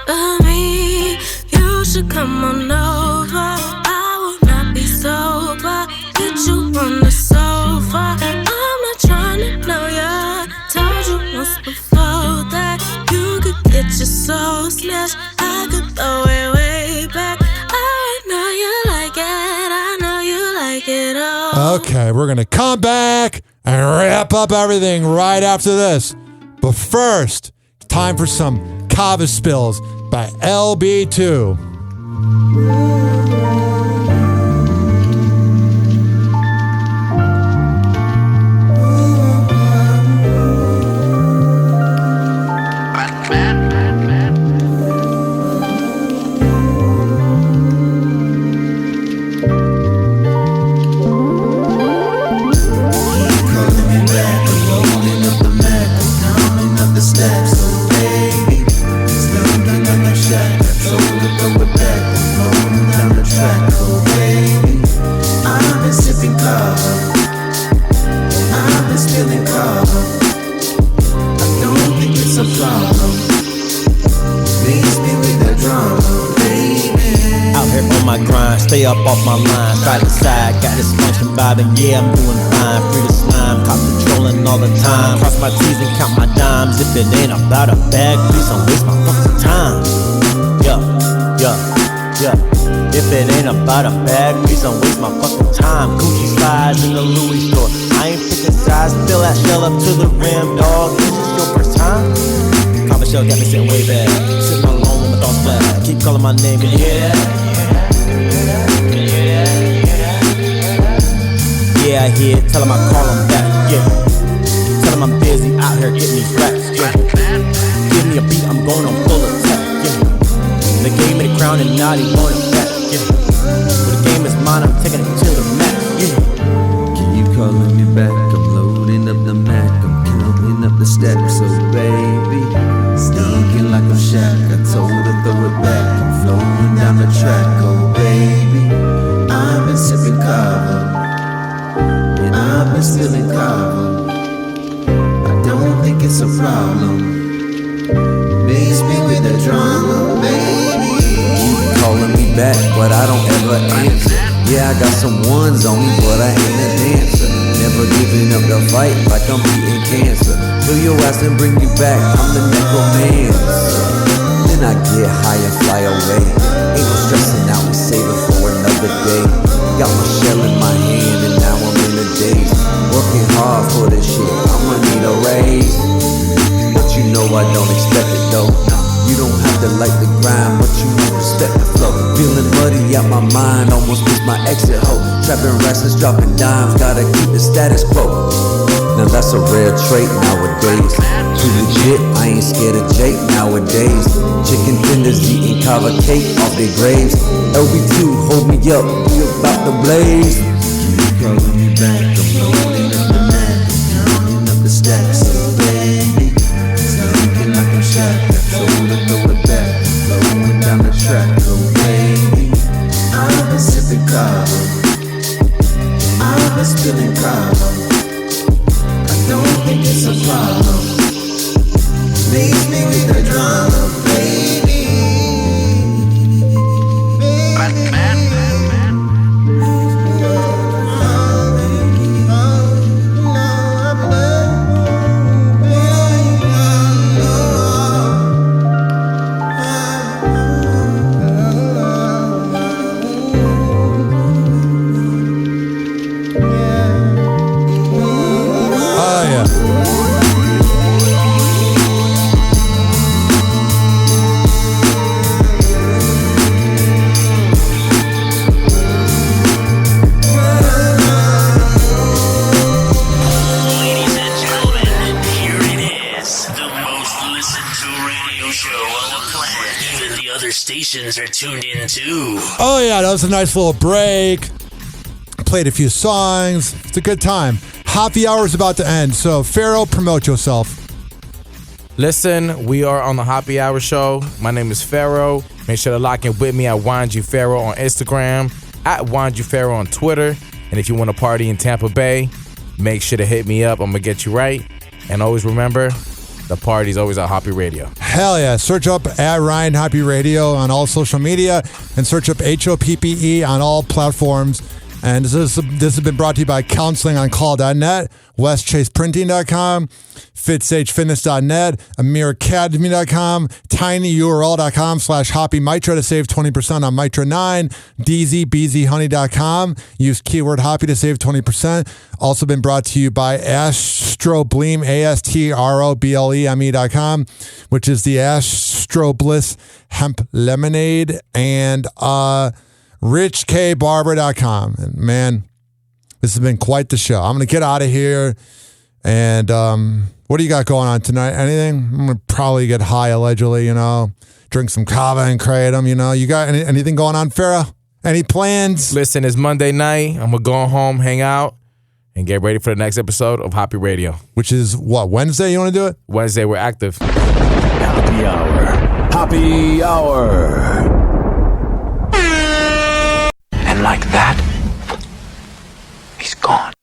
of me. You should come on over. I will not be sober. Put you on the sofa. I'm not trying to know ya. Told you once before that you could get your soul snatched. I could throw it way back. I know you like it. I know you like it. Oh. Okay, we're going to come back and wrap up everything right after this. But first, time for some Kava Spills by LB2. Stay up off my line, side to side, got this function vibing, yeah, I'm doing fine. Free to slime, cop controlling all the time. Cross my T's and count my dimes. If it ain't about a bag, please don't waste my fucking time. Yeah. If it ain't about a bag, please don't waste my fucking time. Gucci slides in the Louis store. I ain't picking size, fill that shell up to the rim, dog. Is this your first time? Kava shell got me sitting way back, sitting alone with my thoughts flat. Keep calling my name, can you hear that? Yeah, I hear it, tell him I call him back, yeah. Tell him I'm busy out here getting these racks, yeah. Give me a beat, I'm going on full attack, yeah. They gave me the crown and naughty want it back. Yeah. But the game is mine, I'm taking it to the max. Yeah. Keep you calling me back? I'm loading up the Mac, I'm counting up the stacks. So baby, stinking like I'm Shaq. I told her throw it back, I'm flowing down the track. Oh baby, I've been sipping Kava, and I've been spilling Kava. I don't think it's a problem. Base me with the drama, baby. Keep calling me back, but I don't ever answer. Yeah, I got some ones on me, but I ain't a dancer. Never giving up the fight like I'm beating cancer. Kill your ass and bring you back, I'm the necromancer. Then I get high and fly away. Ain't no stressing out, we save it for another day. Got my shell in my hand and now I'm in a daze. Working hard for this shit, I'ma need a raise. But you know I don't expect it though. You don't have to like the grind, but you won't respect the flow. Feeling muddy out my mind, almost missed my exit hoe. Trapping restless, dropping dimes, gotta keep the status quo. Now that's a rare trait nowadays. Too legit, I ain't scared of Jake nowadays. Chicken tenders eating kava cake off their graves. LB2, hold me up, we about to blaze. Keep calling me back, I'm loading up the Mac, counting up the stacks. So baby, stinking like I'm Shaq. I told her throw it back, flowing down the track. Oh baby, I've been sipping Kava, I've been spilling Kava. I don't think it's a problem. Leave me with the drama, baby. Stations are tuned in too. Oh yeah, that was a nice little break. Played a few songs. It's a good time. Happy hour's about to end, so Pharaoh, promote yourself. Listen, we are on the Happy Hour Show. My name is Pharaoh. Make sure to lock in with me at WanjuPharaoh on Instagram, at WanjuPharaoh on Twitter. And if you want to party in Tampa Bay, make sure to hit me up. I'm going to get you right. And always remember, the party's always at Hoppe Radio. Hell yeah. Search up at Ryan Hoppe Radio on all social media and search up HOPPE on all platforms. And this has been brought to you by counselingoncall.net, westchaseprinting.com, fitzhfitness.net, amiracademy.com, tinyurl.com/Hoppe Mitra to save 20% on Mitra 9, DZBZHoney.com. Use keyword Hoppe to save 20%. Also been brought to you by Astrobleem, ASTROBLEME.com, which is the Astro Hemp Lemonade, and richkbarber.com. And man, this has been quite the show. I'm going to get out of here. And what do you got going on tonight? Anything? I'm going to probably get high, allegedly, drink some Kava and Kratom, You got anything going on, Pharaoh? Any plans? Listen, it's Monday night. I'm going to go home, hang out, and get ready for the next episode of Hoppe Radio. Which is what, Wednesday you want to do it? Wednesday, we're active. Happy Hour. Happy Hour. And like that, he's gone.